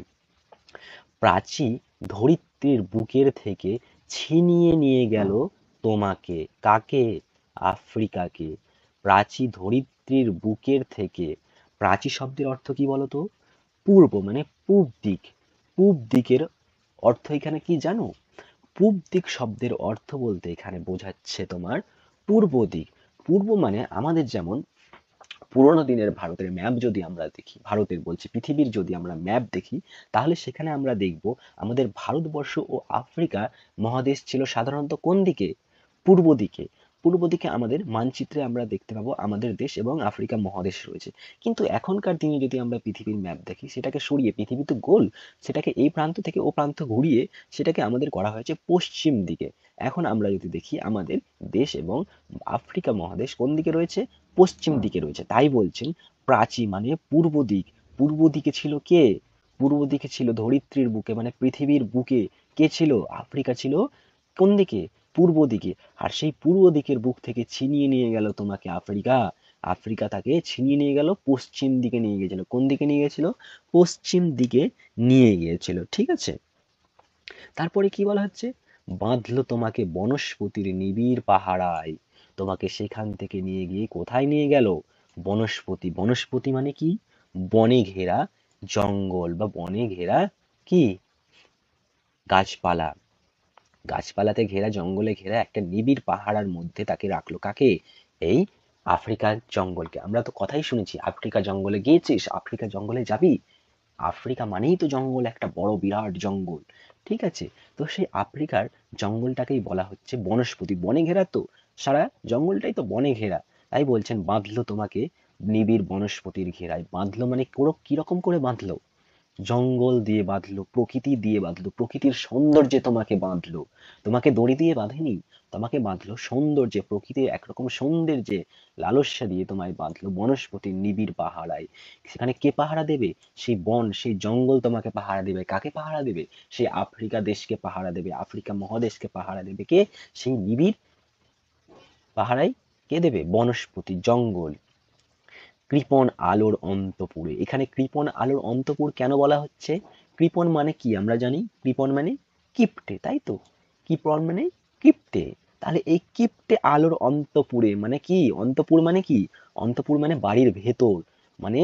প্রাচী ধরিত্রীর বুকের থেকে ছিনিয়ে নিয়ে গেল তোমাকে, কাকে, আফ্রিকাকে। প্রাচী ধরিত্রীর বুকের থেকে, প্রাচী শব্দের অর্থ কি বলতো, পূর্ব, মানে পূব দিক, পূব দিকের অর্থ এখানে কি জানো, পূব দিক শব্দের অর্থ বলতে এখানে বোঝাচ্ছে তোমার পূর্ব দিক। পূর্ব মানে আমাদের যেমন পুরোনো দিনের ভারতের ম্যাপ যদি আমরা দেখি, ভারতের বলছি পৃথিবীর যদি আমরা ম্যাপ দেখি, তাহলে সেখানে আমরা দেখব আমাদের ভারতবর্ষ ও আফ্রিকা মহাদেশ ছিল সাধারণত কোন দিকে, পূর্ব দিকে। পূর্ব দিকে আমাদের মানচিত্রে আমরা দেখতে পাবো আমাদের দেশ এবং আফ্রিকা মহাদেশ রয়েছে। কিন্তু এখনকার দিনে যদি আমরা পৃথিবীর ম্যাপ দেখি, সেটাকে সরিয়ে, পৃথিবী তো গোল, সেটাকে এই প্রান্ত থেকে ও প্রান্ত ঘুরিয়ে সেটাকে আমাদের করা হয়েছে পশ্চিম দিকে। এখন আমরা যদি দেখি আমাদের দেশ এবং আফ্রিকা মহাদেশ কোন দিকে রয়েছে, পশ্চিম দিকে রয়েছে। তাই বলছেন প্রাচী মানে পূর্ব দিক। পূর্ব দিকে ছিল কে, পূর্ব দিকে ছিল ধরিত্রীর বুকে, মানে পৃথিবীর বুকে কে ছিল, আফ্রিকা ছিল কোন দিকে, পূর্ব দিকে। আর সেই পূর্ব দিকের বুক থেকে ছিনিয়ে নিয়ে গেল তোমাকে আফ্রিকা, আফ্রিকা তাকে ছিনিয়ে নিয়ে গেল পশ্চিম দিকে নিয়ে গিয়েছিল, কোন দিকে নিয়ে গেছিল, পশ্চিম দিকে নিয়ে গিয়েছিল, ঠিক আছে। তারপরে কি বলা হচ্ছে, বাঁধলো তোমাকে বনস্পতির নিবিড় পাহারায়, তোমাকে সেখান থেকে নিয়ে গিয়ে কোথায় নিয়ে গেল, বনস্পতি, বনস্পতি মানে কি? বনে ঘেরা জঙ্গল বা বনে ঘেরা কি গাছপালা, গাছপালাতে ঘেরা জঙ্গলে ঘেরা একটা নিবিড় পাহাড়ের মধ্যে তাকে রাখলো। কাকে? এই আফ্রিকার জঙ্গলকে। আমরা তো কথাই শুনেছি, আফ্রিকা জঙ্গলে গিয়েছিস, আফ্রিকা জঙ্গলে যাবি। আফ্রিকা মানেই তো জঙ্গল, একটা বড় বিরাট জঙ্গল। ঠিক আছে, তো সেই আফ্রিকার জঙ্গলটাকেই বলা হচ্ছে বনস্পতি, বনে ঘেরা তো, সারা জঙ্গলটাই তো বনে ঘেরা। তাই বলছেন বাঁধলো তোমাকে নিবিড় বনস্পতির ঘেরায়। বাঁধলো মানে কিরকম করে বাঁধলো? জঙ্গল দিয়ে বাঁধলো, প্রকৃতি দিয়ে বাঁধলো, প্রকৃতির সৌন্দর্যে তোমাকে বাঁধলো। তোমাকে দড়ি দিয়ে বাঁধেনি, তোমাকে বাঁধলো সৌন্দর্যে, প্রকৃতির একরকম সৌন্দর্যে লালসা দিয়ে তোমায় বাঁধলো বনস্পতির নিবিড় পাহারায়। সেখানে কে পাহারা দেবে? সেই বন, সেই জঙ্গল তোমাকে পাহারা দেবে। কাকে পাহারা দেবে? সেই আফ্রিকা দেশকে পাহারা দেবে, আফ্রিকা মহাদেশকে পাহারা দেবে। কে? সেই নিবিড় পাহারায় কে দেবে? বনস্পতি, জঙ্গল। কৃপণ আলোর অন্তপুরে, এখানে কৃপণ আলোর অন্তপুর কেন বলা হচ্ছে? কৃপণ মানে কি আমরা জানি, কৃপণ মানে কিপ্টে, তাই তো? কৃপণ মানে কিপ্টে। তাহলে এই কিপ্টে আলোর অন্তপুরে মানে কি? অন্তপুর মানে কি? অন্তপুর মানে বাড়ির ভেতর, মানে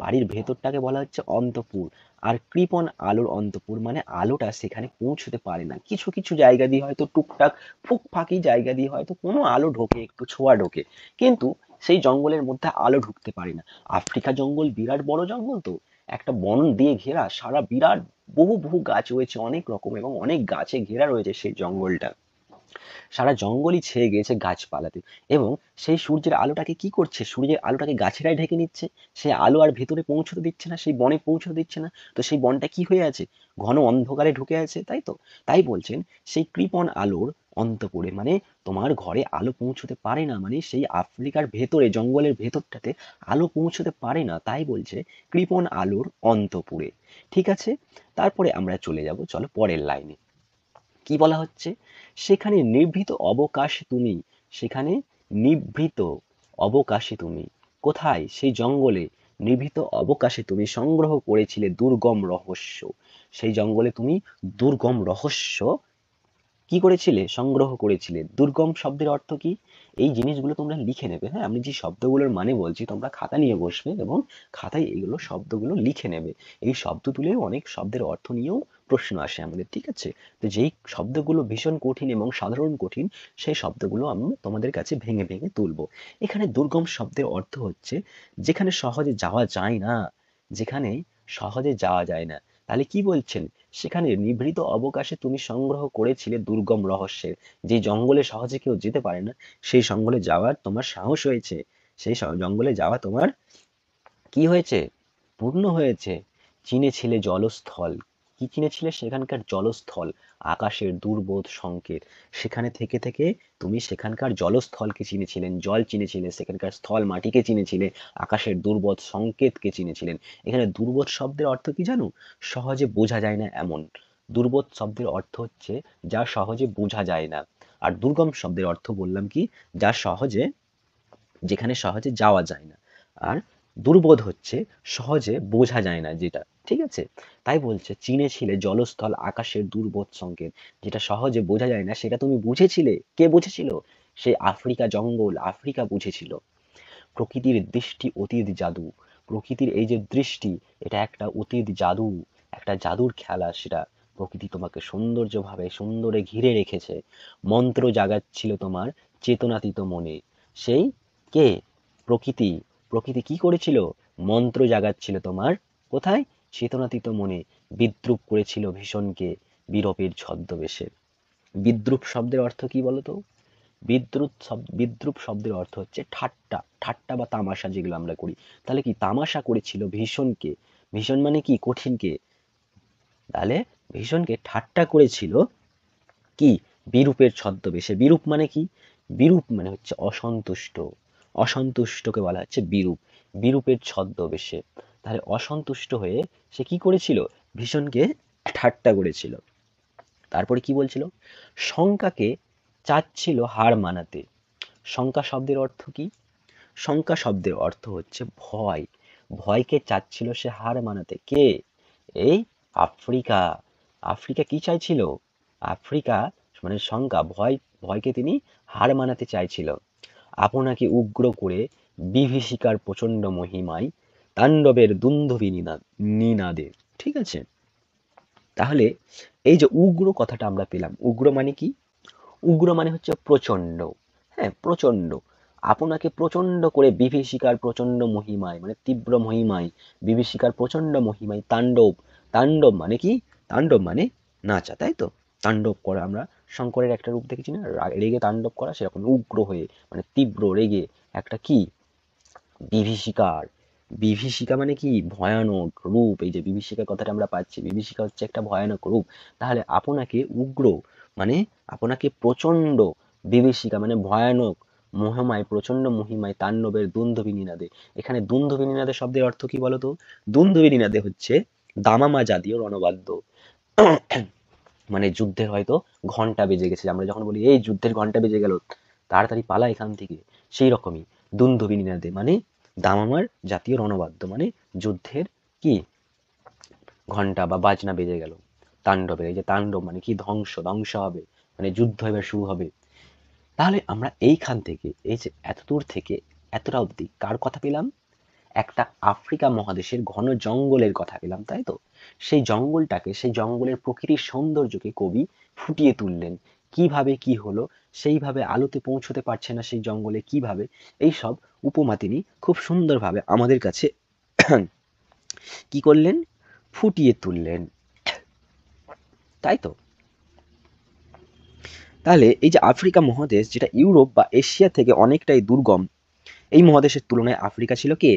বাড়ির ভেতরটাকে বলা হচ্ছে অন্তপুর। আর কৃপণ আলোর অন্তপুর মানে আলোটা সেখানে পৌঁছতে পারে না, কিছু কিছু জায়গা দিয়ে হয়তো টুকটাক ফুকফাকি জায়গা দিয়ে হয়তো কোনো আলো ঢোকে, একটু ছোঁয়া ঢোকে, কিন্তু সেই জঙ্গলের মধ্যে আলো ঢুকতে পারে না। আফ্রিকা জঙ্গল বিরাট বড় জঙ্গল তো, একটা বন দিয়ে ঘেরা, সারা বিরাট বহু বহু গাছ রয়েছে অনেক রকম, এবং অনেক গাছে ঘেরা রয়েছে সেই জঙ্গলটা। সারা জঙ্গলই ছেয়ে গিয়েছে গাছপালাতে। এবং সেই সূর্যের আলোটাকে কি করছে? সূর্যের আলোটাকে গাছেরাই ঢেকে নিচ্ছে। সেই আলো আর ভেতরে পৌঁছতে দিচ্ছে না, সেই বনে পৌঁছতে দিচ্ছে না। তো সেই বনটা কি হয়ে আছে? ঘন অন্ধকারে ঢুকে আছে, তাই তো? তাই বলছেন সেই কৃপণ আলোর অন্তপুরে, মানে তোমার ঘরে আলো পৌঁছতে পারে না, মানে সেই আফ্রিকার ভেতরে জঙ্গলের ভেতরটাতে আলো পৌঁছতে পারে না, তাই বলছে কৃপণ আলোর অন্তপুরে। ঠিক আছে, তারপরে আমরা চলে যাব, চলো পরের লাইনে। কি বলা হচ্ছে? সেখানে নিভৃত অবকাশে তুমি, সেখানে নিভৃত অবকাশে তুমি, কোথায়? সেই জঙ্গলে নিভৃত অবকাশে তুমি সংগ্রহ করেছিলে দুর্গম রহস্য। সেই জঙ্গলে তুমি দুর্গম রহস্য কি করেছিলে? সংগ্রহ করেছিলে। দুর্গম শব্দের অর্থ কি? এই জিনিসগুলো তোমরা লিখে নেবে, হ্যাঁ? আমি যে শব্দগুলোর মানে বলছি তোমরা খাতা নিয়ে বসবে এবং খাতায় এগুলো শব্দগুলো লিখে নেবে। এই শব্দ তুলে অনেক শব্দের অর্থ নিয়েও প্রশ্ন আসে আমাদের, ঠিক আছে? তো যেই শব্দগুলো ভীষণ কঠিন এবং সাধারণ কঠিন, সেই শব্দগুলো আমি তোমাদের কাছে ভেঙে ভেঙে তুলবো। এখানে দুর্গম শব্দের অর্থ হচ্ছে যেখানে সহজে যাওয়া যায় না, যেখানে সহজে যাওয়া যায় না। তাহলে কি বলছেন? সেখানে নিভৃত অবকাশে তুমি সংগ্রহ করেছিলে দুর্গম রহস্যের, যে জঙ্গলে সহজে কেউ যেতে পারে না, সেই জঙ্গলে যাওয়ার তোমার সাহস হয়েছে, সেই জঙ্গলে যাওয়া তোমার কি হয়েছে? পূর্ণ হয়েছে। চিনেছিলে জলস্থল, কি চিনেছিলে? সেখানকার জলস্থল, আকাশের দুর্বোধ সংকেত। সেখানে থেকে থেকে তুমি সেখানকার জলস্থলকে চিনেছিলেন, জল চিনেছিলে, সেখানকার স্থল মাটিকে চিনেছিলে, আকাশের দুর্বোধ সংকেতকে চিনেছিলেন। এখানে দুর্বোধ শব্দের অর্থ কি জানো? সহজে বোঝা যায় না এমন। দুর্বোধ শব্দের অর্থ হচ্ছে যা সহজে বোঝা যায় না। আর দুর্গম শব্দের অর্থ বললাম কি? যা সহজে, যেখানে সহজে যাওয়া যায় না। আর দুর্বোধ হচ্ছে সহজে বোঝা যায় না যেটা, ঠিক আছে? তাই বলছে চিনেছিলে জলস্থল আকাশের দুর্বোধ সংকেত, যেটা সহজে বোঝা যায় না সেটা তুমি বুঝেছিলে। কে বুঝেছিল? সেই আফ্রিকা জঙ্গল, আফ্রিকা বুঝেছিল। প্রকৃতির দৃষ্টি অতীত জাদু, প্রকৃতির এই যে দৃষ্টি, এটা একটা অতীত জাদু, একটা জাদুর খেলা সেটা। প্রকৃতি তোমাকে সৌন্দর্যভাবে সুন্দরে ঘিরে রেখেছে, মন্ত্র জাগাচ্ছিল তোমার চেতনাতীত মনে। সেই কে? প্রকৃতি। প্রকৃতি কি করেছিল? মন্ত্র জাগাচ্ছিল তোমার কোথায়? চেতনাতীত মনে। বিদ্রূপ করেছিল ভীষণকে বিরূপের ছদ্মবেশে। বিদ্রূপ শব্দের অর্থ কি বলতো? বিদ্রূপ শব্দের অর্থ হচ্ছে ঠাট্টা, ঠাট্টা বা তামাশা যেগুলো আমরা করি। তাহলে কি তামাশা করেছিল ভীষণকে? ভীষণ মানে কি? কঠিনকে। তাহলে ভীষণকে ঠাট্টা করেছিল কি? বিরূপের ছদ্মবেশে। বিরূপ মানে কি? বিরূপ মানে হচ্ছে অসন্তুষ্ট, অসন্তুষ্টকে বলা হচ্ছে বিরূপ, বিরূপের ছদ্মবেশে। তাহলে অসন্তুষ্ট হয়ে সে কি করেছিল? ভীষণকে ঠাট্টা করেছিল। তারপরে কি বলছিল? শঙ্কাকে চাচ্ছিল হার মানাতে। শঙ্কা শব্দের অর্থ কি? শঙ্কা শব্দের অর্থ হচ্ছে ভয়। ভয়কে চাচ্ছিল সে হার মানাতে। কে? এই আফ্রিকা। আফ্রিকা কি চাইছিল? আফ্রিকা মানে শঙ্কা, ভয়কে তিনি হার মানাতে চাইছিল। আপনাকে উগ্র করে বিভীষিকার প্রচণ্ড মহিমায় তাণ্ডবের দুন্দুভি নিনাদে। ঠিক আছে? তাহলে এই যে উগ্র কথাটা আমরা পেলাম, উগ্র মানে কি? উগ্র মানে হচ্ছে প্রচণ্ড। হ্যাঁ, প্রচণ্ড। আপনাকে প্রচণ্ড করে বিভীষিকার প্রচণ্ড মহিমায় মানে তীব্র মহিমায়, বিভীষিকার প্রচণ্ড মহিমায় তাণ্ডব। তাণ্ডব মানে কি? তাণ্ডব মানে নাচা, তাই তো? তাণ্ডব করা, আমরা শঙ্করের একটা রূপ দেখেছি না, রেগে তাণ্ডব করা, সেরকম উগ্র হয়ে মানে তীব্র রেগে একটা কি বিভীষিকার। বিভীষিকা মানে কি? ভয়ানক রূপ। এই যে বিভীষিকার কথাটা আমরা পাচ্ছি, বিভীষিকা হচ্ছে একটা ভয়ানক রূপ। তাহলে আপনাকে উগ্র মানে আপনাকে প্রচন্ড, বিভীষিকা মানে ভয়ানক মহিমায়, প্রচন্ড মহিমায় তাণ্ডবের দুন্দুভি নিনাদে। এখানে দুন্দুভি নিনাদে শব্দের অর্থ কি বলতো? দুন্দুভি নিনাদে হচ্ছে দামামা জাতীয় রণবাদ্য। মানে যুদ্ধের হয়তো ঘন্টা বেজে গেছে, আমরা যখন বলি এই যুদ্ধের ঘন্টা বেজে গেল, তাড়াতাড়ি পালা এখান থেকে, সেই রকমই দুন্দুভি নিনাদে মানে দামামার জাতীয় রণবাদ্য, মানে যুদ্ধের কি ঘন্টা বা বাজনা বেজে গেল। তাণ্ডবের, এই যে তাণ্ডব মানে কি? ধ্বংস, ধ্বংস হবে, মানে যুদ্ধ এবার শুরু হবে। তাহলে আমরা এইখান থেকে, এই যে এত দূর থেকে এতটা অবধি কার কথা পেলাম? একটা আফ্রিকা মহাদেশের ঘন জঙ্গলের কথা পেলাম, তাই তো? সেই জঙ্গলটাকে, সেই জঙ্গলের প্রকৃতির সৌন্দর্যকে কবি ফুটিয়ে তুললেন। কিভাবে কি হলো, সেইভাবে আলোতে পৌঁছতে পারছে না সেই জঙ্গলে কিভাবে, এই সব উপমা তিনি খুব সুন্দরভাবে আমাদের কাছে কি করলেন? ফুটিয়ে তুললেন, তাই তো? তাহলে এই যে আফ্রিকা মহাদেশ, যেটা ইউরোপ বা এশিয়া থেকে অনেকটাই দুর্গম, এই মহাদেশের তুলনায় আফ্রিকা ছিল কে?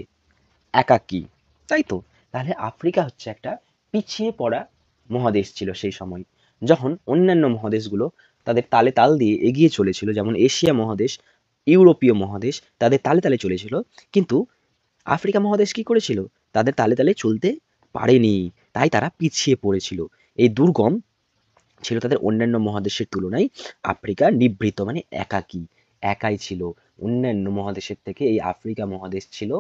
একাকী, তাই তো? তাহলে আফ্রিকা হচ্ছে একটা পিছিয়ে পড়া মহাদেশ ছিল সেই সময়, যখন অন্যান্য মহাদেশগুলো তাদের তালে তাল দিয়ে এগিয়ে চলেছিল, যেমন এশিয়া মহাদেশ, ইউরোপীয় মহাদেশ তাদের তালে তালে চলেছিল, কিন্তু আফ্রিকা মহাদেশ কি করেছিল? তাদের তালে তালে চলতে পারেনি, তাই তারা পিছিয়ে পড়েছিল। এই দুর্গম ছিল তাদের অন্যান্য মহাদেশের তুলনায়। আফ্রিকা নিভৃত মানে একাকী, একাই ছিল। অন্যান্য মহাদেশের থেকে এই আফ্রিকা মহাদেশ ছিল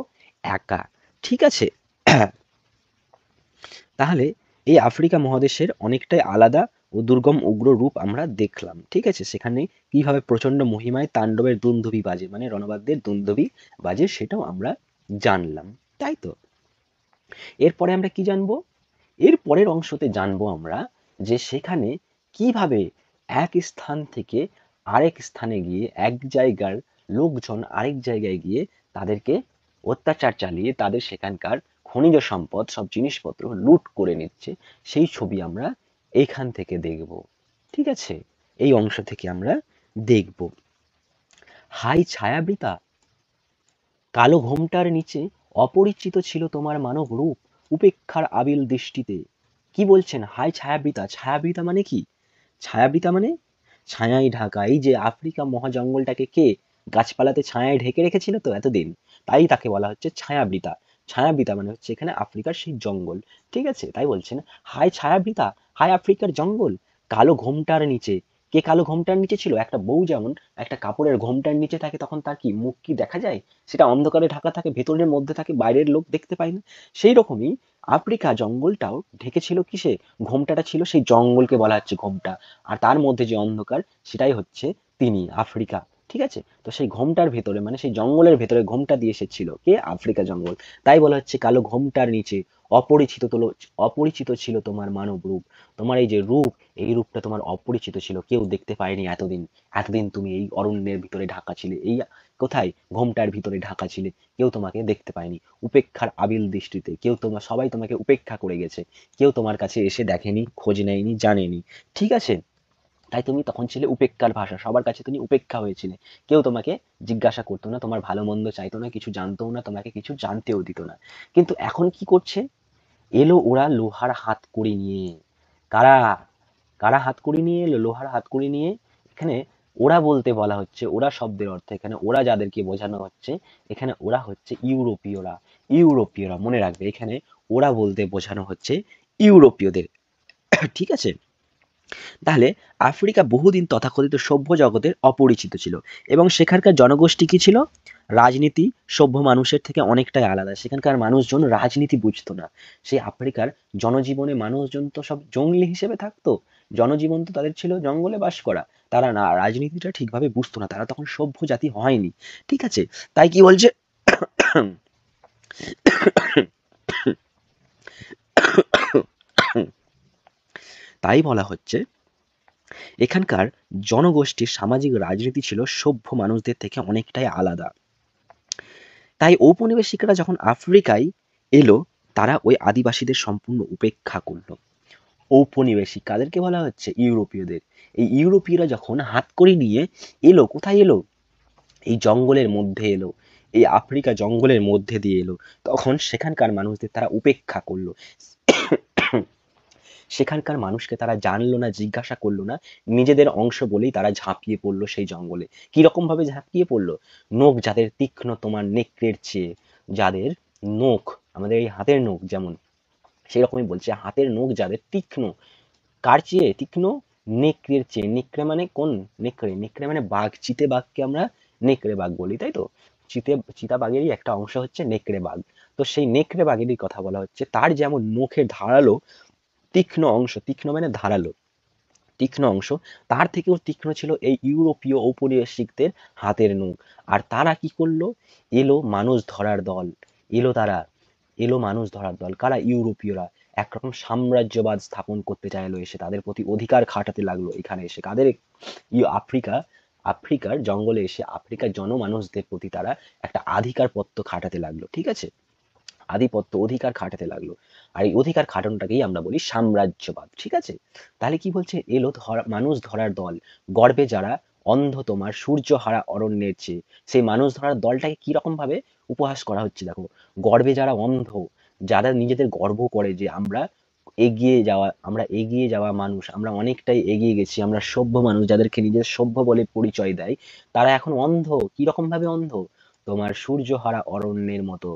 একা। ঠিক আছে? তাহলে এই আফ্রিকা মহাদেশের অনেকটাই আলাদা ও দুর্গম উগ্র রূপ আমরা দেখলাম। ঠিক আছে? সেখানে কিভাবে প্রচন্ড মহিমায় তাণ্ডবের দুন্দুভি বাজে, মানে রণবাদ্যের দুন্দুভি বাজে, সেটাও আমরা জানলাম, তাই তো? এরপরে আমরা কি জানবো? এর পরের অংশতে জানবো আমরা যে সেখানে কিভাবে এক স্থান থেকে আরেক স্থানে গিয়ে, এক জায়গার লোকজন আরেক জায়গায় গিয়ে তাদেরকে অত্যাচার চালিয়ে তাদের সেখানকার খনিজ সম্পদ, সব জিনিসপত্র লুট করে নিচ্ছে, সেই ছবি আমরা এইখান থেকে দেখব। ঠিক আছে? এই অংশ থেকে আমরা দেখব। হাই ছায়াবৃতা, কালো ঘোমটার নিচে অপরিচিত ছিল তোমার মানব রূপ, উপেক্ষার আবিল দৃষ্টিতে। কি বলছেন? হাই ছায়াবৃতা। ছায়াবৃতা মানে কি? ছায়াবৃতা মানে ছায়ায় ঢাকা। এই যে আফ্রিকা মহাজঙ্গলটাকে কে গাছপালাতে ছায়ায় ঢেকে রেখেছিল তো এতদিন, তাই তাকে বলা হচ্ছে ছায়াবৃতা। ছায়াবৃতা মানে হচ্ছে এখানে আফ্রিকার সেই জঙ্গল। ঠিক আছে? তাই বলছেন হায় ছায়াবৃতা, হায় আফ্রিকার জঙ্গল, কালো ঘোমটার নিচে। কে কালো ঘোমটার নিচে ছিল? একটা বউ যেমন একটা কাপড়ের ঘোমটার নিচে থাকে, তখন তার কি মুখ কি দেখা যায়? সেটা অন্ধকারে ঢাকা থাকে, ভেতরের মধ্যে থাকে, বাইরের লোক দেখতে পায় না। সেই রকমই আফ্রিকা জঙ্গলটাও ঢেকেছিল কিসে? ঘোমটাটা ছিল সেই জঙ্গলকে বলা হচ্ছে ঘোমটা। আর তার মধ্যে যে অন্ধকার, সেটাই হচ্ছে তিনি, আফ্রিকা। ঠিক আছে? তো সেই ঘোমটার ভেতরে মানে সেই জঙ্গলের ভেতরে ঘোমটা দিয়ে এসেছিল কে? আফ্রিকা জঙ্গল। তাই বলা হচ্ছে কালো ঘোমটার নিচে অপরিচিত ছিল তোমার মানব রূপ। তোমার এই যে রূপ, এই রূপটা তোমার অপরিচিত ছিল, কেউ দেখতে পায়নি এতদিন। এতদিন তুমি এই অরণ্যের ভিতরে ঢাকা ছিলে, এই কোথায় ঘোমটার ভিতরে ঢাকা ছিলে, কেউ তোমাকে দেখতে পায়নি। উপেক্ষার আবিল দৃষ্টিতে কেউ সবাই তোমাকে উপেক্ষা করে গেছে, কেউ তোমার কাছে এসে দেখেনি, খোঁজ নেয়নি, জানেনি। ঠিক আছে? তাই তুমি তখন ছিলে উপেক্ষার ভাষা, সবার কাছে তুমি উপেক্ষা হয়েছিলে। কেউ তোমাকে জিজ্ঞাসা করতো না, তোমার ভালো মন্দ চাইতো না, কিছু জানতেও না, তোমাকে কিছু জানতেও দিত না। কিন্তু এখন কি করছে? এলো ওরা লোহার হাতকড়ি নিয়ে। কারা? কারা হাতকড়ি নিয়ে এলো? লোহার হাতকড়ি নিয়ে। এখানে ওরা বলতে বলা হচ্ছে, ওরা শব্দের অর্থ এখানে ওরা যাদেরকে বোঝানো হচ্ছে, এখানে ওরা হচ্ছে ইউরোপীয়রা। ইউরোপীয়রা, মনে রাখবে, এখানে ওরা বলতে বোঝানো হচ্ছে ইউরোপীয়দের। ঠিক আছে? তাহলে আফ্রিকা বহুদিন তথাকথিত সভ্য জগতের অপরিচিত ছিল, এবং সেখানকার জনগোষ্ঠী কি ছিল? রাজনীতি সভ্য মানুষের থেকে অনেকটাই আলাদা। সেখানকার মানুষজন রাজনীতি বুঝতো না। সেই আফ্রিকার জনজীবনে মানুষজন তো সব জঙ্গলি হিসেবে থাকতো। জনজীবন তো তাদের ছিল জঙ্গলে বাস করা। তারা না রাজনীতিটা ঠিকভাবে বুঝতো না, তারা তখন সভ্য জাতি হয়নি। ঠিক আছে? তাই কি বলছে? তাই বলা হচ্ছে এখানকার জনগোষ্ঠীর সামাজিক রাজনীতি ছিল সভ্য মানুষদের থেকে অনেকটাই আলাদা। তাই ঔপনিবেশিকরা যখন আফ্রিকায় এলো তারা ওই আদিবাসীদের সম্পূর্ণ উপেক্ষা করলো। ঔপনিবেশিক কাদেরকে বলা হচ্ছে? ইউরোপীয়দের। এই ইউরোপীয়রা যখন হাতকড়ি নিয়ে এলো, কোথায় এলো? এই জঙ্গলের মধ্যে এলো, এই আফ্রিকা জঙ্গলের মধ্যে দিয়ে এলো, তখন সেখানকার মানুষদের তারা উপেক্ষা করলো। সেখানকার মানুষকে তারা জানলো না, জিজ্ঞাসা করলো না, নিজেদের অংশ বলেই তারা ঝাঁপিয়ে পড়লো সেই জঙ্গলে। কিরকম ভাবে ঝাঁপিয়ে পড়লো? নখ যাদের তীক্ষ্ণ তোমার নেকড়ের চেয়ে, যাদের নখ আমাদের এই হাতের নখ যেমন, সেই রকমই বলছে হাতের নখ যাদের তীক্ষ্ণ, কার চেয়ে তীক্ষ্ণ? নেকড়ের চেয়ে। নেকড়ে মানে কোন নেকড়ে? নেকড়ে মানে বাঘ। চিতে বাঘকে আমরা নেকড়ে বাঘ বলি, তাই তো? চিতা বাঘেরই একটা অংশ হচ্ছে নেকড়ে বাঘ। তো সেই নেকড়ে বাঘেরই কথা বলা হচ্ছে, তার যেমন মুখের ধারালো তীক্ষ্ণ অংশ, তীক্ষ্ণ মানে ধারালো, তীক্ষ্ণ অংশ, তার থেকেও তীক্ষ্ণ ছিল এই ইউরোপীয় ঔপনিবেশিকদের হাতের নখ। আর তারা কি করলো? এলো মানুষ ধরার দল। এলো তারা, এলো মানুষ ধরার দল। কারা? ইউরোপীয়রা। একরকম সাম্রাজ্যবাদ স্থাপন করতে চাইলো, এসে তাদের প্রতি অধিকার খাটাতে লাগলো। এখানে এসে কাদের? আফ্রিকার জঙ্গলে এসে আফ্রিকার জনমানুষদের প্রতি তারা একটা আধিকারপত্য খাটাতে লাগলো। ঠিক আছে? আধিপত্য, অধিকার খাটাতে লাগলো। আর এই অধিকার খাটানোটাকেই আমরা বলি সাম্রাজ্যবাদ। ঠিক আছে? তাহলে কি বলছে? এলো মানুষ ধরার দল, গর্বে যারা অন্ধ তোমার সূর্যহারা অরণ্যের চেয়ে। সেই মানুষ ধরার দলটাকে কি রকম ভাবে উপহাস করা হচ্ছে দেখো। গর্বে যারা অন্ধ, যারা নিজেদের গর্ব করে যে আমরা এগিয়ে যাওয়া মানুষ, আমরা অনেকটাই এগিয়ে গেছি, আমরা সভ্য মানুষ, যাদেরকে নিজের সভ্য বলে পরিচয় দেয়, তারা এখন অন্ধ। কি রকম ভাবে অন্ধ? তোমার সূর্যহারা অরণ্যের মতো।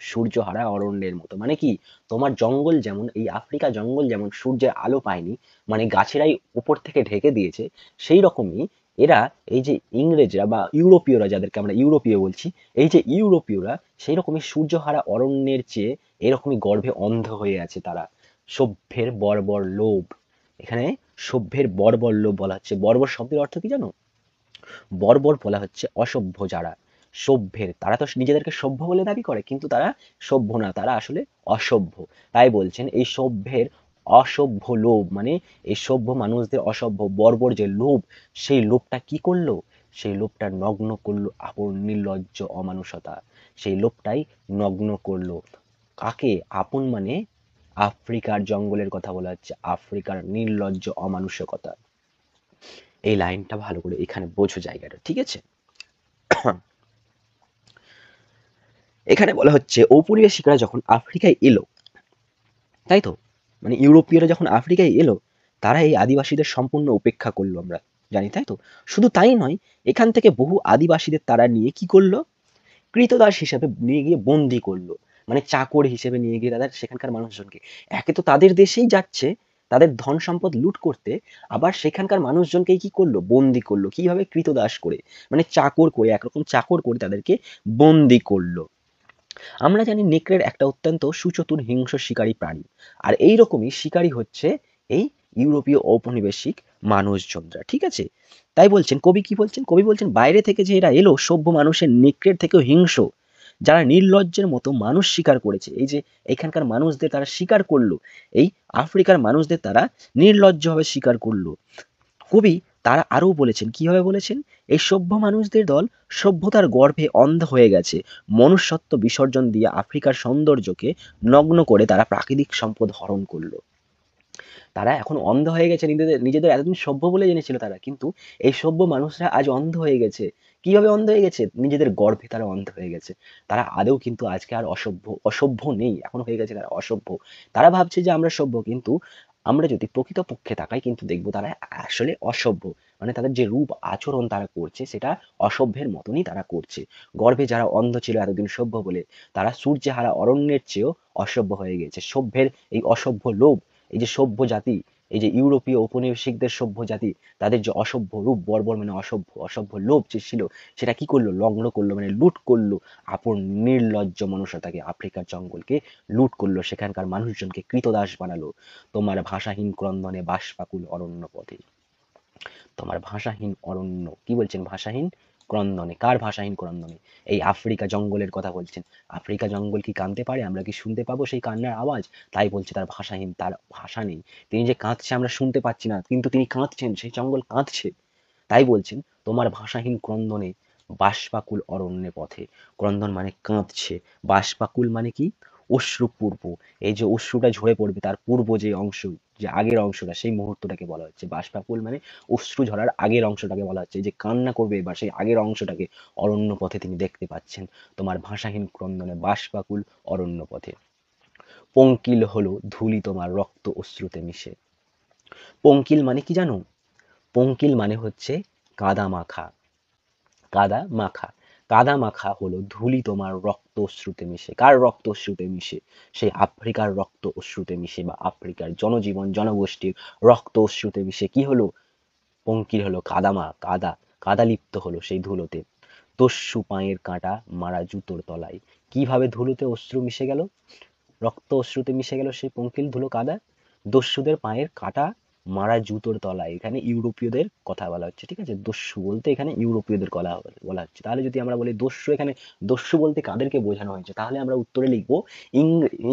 সূর্যহারা অরণ্যের মতো মানে কি? তোমার জঙ্গল যেমন, এই আফ্রিকা জঙ্গল যেমন সূর্যের আলো পায়নি, মানে গাছেরাই উপর থেকে ঢেকে দিয়েছে, সেই রকমই এরা, এই যে ইংরেজরা বা ইউরোপীয়রা, যাদেরকে আমরা ইউরোপীয় বলছি, এই যে ইউরোপীয়রা সেই রকমই সূর্যহারা অরণ্যের চেয়ে এরকমই গর্ভে অন্ধ হয়ে আছে তারা। সভ্যের বর্বর লোভ। এখানে সভ্যের বর্বর লোভ বলা হচ্ছে। বর্বর শব্দের অর্থ কি জানো? বর্বর বলা হচ্ছে অসভ্য যারা। সভ্যের, তারা তো নিজেদেরকে সভ্য বলে দাবি করে, কিন্তু তারা সভ্য না, তারা আসলে অসভ্য। তাই বলছেন এই সভ্যের অসভ্য লোভ, মানে এই সভ্য মানুষদের অসভ্য বর্বর যে লোভ, সেই লোভটা কি করলো? সেই লোভটা নগ্ন করলো আপন নির্লজ্জ অমানুষতা। সেই লোভটাই নগ্ন করলো কাকে? আপন মানে আফ্রিকার জঙ্গলের কথা বলা হচ্ছে, আফ্রিকার নির্লজ্জ অমানুষকতা। এই লাইনটা ভালো করে এখানে বোঝো জায়গাটা, ঠিক আছে? এখানে বলা হচ্ছে ঔপনিবেশিকরা যখন আফ্রিকায় এলো, তাই তো? মানে ইউরোপীয়রা যখন আফ্রিকায় এলো, তারা এই আদিবাসীদের সম্পূর্ণ উপেক্ষা করলো, আমরা জানি, তাই তো? শুধু তাই নয়, এখান থেকে বহু আদিবাসীদের তারা নিয়ে কি করলো? কৃতদাস হিসেবে নিয়ে গিয়ে বন্দি করলো। মানে চাকর হিসেবে নিয়ে গিয়ে তাদের সেখানকার মানুষজনকে, একে তো তাদের দেশেই যাচ্ছে তাদের ধন সম্পদ লুট করতে, আবার সেখানকার মানুষজনকেই কি করলো? বন্দি করলো। কিভাবে? কৃতদাস করে, মানে চাকর করে, একরকম চাকর করে তাদেরকে বন্দি করলো। আমরা জানি নেকড়ের একটা অত্যন্ত সুচতুর হিংস্র শিকারী প্রাণী। আর এই রকমই শিকারী হচ্ছে এই ইউরোপীয় ঔপনিবেশিক মানুষজনরা। ঠিক আছে? তাই বলছেন কবি, কি বলছেন? কবি বলছেন বাইরে থেকে যে এরা এলো সভ্য মানুষের নেকড়ের থেকেও হিংস্র, যারা নির্লজ্জের মতো মানুষ শিকার করেছে। এই যে এখানকার মানুষদের তারা শিকার করলো, এই আফ্রিকার মানুষদের তারা নির্লজ্জভাবে শিকার করলো। কবি তারা আরও বলেছেন, কিভাবে বলেছেন? এই সভ্য মানুষদের দল সভ্যতার গর্ভে অন্ধ হয়ে গেছে, মনুষ্যত্ব বিসর্জন দিয়ে আফ্রিকার সৌন্দর্যকে নগ্ন করে তারা প্রাকৃতিক সম্পদ হরণ করলো। তারা এখন অন্ধ হয়ে গেছে, নিজেদের নিজেদের এতদিন সভ্য বলে জেনেছিল তারা, কিন্তু এই সভ্য মানুষরা আজ অন্ধ হয়ে গেছে। কিভাবে অন্ধ হয়ে গেছে? নিজেদের গর্ভে তারা অন্ধ হয়ে গেছে। তারা আদৌ কিন্তু আজকে আর অসভ্য নেই, এখন হয়ে গেছে তারা অসভ্য। তারা ভাবছে যে আমরা সভ্য, কিন্তু আমরা যদি প্রকৃতপক্ষে তাকাই কিন্তু দেখবো তারা আসলে অসভ্য। মানে তাদের যে রূপ আচরণ তারা করছে সেটা অসভ্যের মতনই তারা করছে। গর্ভে যারা অন্ধ ছিল এতদিন সভ্য বলে, তারা সূর্যেহারা অরণ্যের চেয়েও অসভ্য হয়ে গেছে। সভ্যের এই অসভ্য লোভ, এই যে সভ্য জাতি, এই যে ইউরোপীয় ঔপনিবেশিকদের সভ্য জাতি, তাদের যে অসভ্য রূপ, বর্বর মানে অসভ্য লোভ যে ছিল, সেটা কি করলো? লগ্ন করলো, মানে লুট করলো আপন নির্লজ্জ মনুষ্যতাকে। আফ্রিকার জঙ্গলকে লুট করলো, সেখানকার মানুষজনকে কৃতদাস বানালো। তোমার ভাষাহীন ক্রন্দনে বাষ্পাকুল অরণ্য পথে। তোমার ভাষাহীন অরণ্য, কি বলছেন? ভাষাহীন ক্রন্দনে। কার ভাষাহীন ক্রন্দনে? এই আফ্রিকা জঙ্গলের কথা বলছেন। আফ্রিকা জঙ্গল কি কাঁদতে পারে? আমরা কি শুনতে পাবো সেই কান্নার আওয়াজ? তাই বলছে তার ভাষাহীন, তার ভাষা নেই। তিনি যে কাঁদছে আমরা শুনতে পাচ্ছি না, কিন্তু তিনি কাঁদছেন, সেই জঙ্গল কাঁদছে। তাই বলছেন তোমার ভাষাহীন ক্রন্দনে বাষ্পাকুল অরণ্যে পথে। ক্রন্দন মানে কাঁদছে, বাষ্পাকুল মানে কি? অশ্রুপূর্ব। এই যে অশ্রুটা ঝরে পড়বে তার পূর্ব যে অংশ, যে আগের অংশটা, সেই মুহূর্তটাকে বলা হচ্ছে বাষ্পাকুল মানে অশ্রু ঝরার আগের অংশটাকে বলা হচ্ছে। এই যে কান্না করবে এবার সেই আগের অংশটাকে অরণ্য পথে তিনি দেখতে পাচ্ছেন। তোমার ভাষাহীন ক্রন্দনে বাষ্পাকুল অরণ্য পথে। পঙ্কিল হলো ধূলি তোমার রক্ত অশ্রুতে মিশে। পঙ্কিল মানে কি জানো? পঙ্কিল মানে হচ্ছে কাদা মাখা। কাদা মাখা। কাদা মাখা হলো ধূলি তোমার রক্ত অশ্রুতে মিশে। কার রক্ত অশ্রুতে মিশে? সেই আফ্রিকার রক্ত অশ্রুতে মিশে, বা আফ্রিকার জনজীবন জনগোষ্ঠীর রক্ত অশ্রুতে মিশে কি হলো? পঙ্কিল হলো কাদা, কাদা লিপ্ত হলো সেই ধুলোতে। দস্যু পায়ের কাঁটা মারা জুতোর তলায়। কিভাবে ধুলোতে অশ্রু মিশে গেল? রক্ত অশ্রুতে মিশে গেল সেই পঙ্কিল ধুলো কাদা। দস্যুদের পায়ের কাঁটা মারা জুতোর তলায়। এখানে ইউরোপীয়দের কথা বলা হচ্ছে, ঠিক আছে? দস্যু বলতে এখানে ইউরোপীয়দের কথা বলা হচ্ছে। তাহলে যদি আমরা বলি দস্যু, এখানে দস্যু বলতে কাদেরকে বোঝানো হয়েছে? তাহলে আমরা উত্তরে লিখবো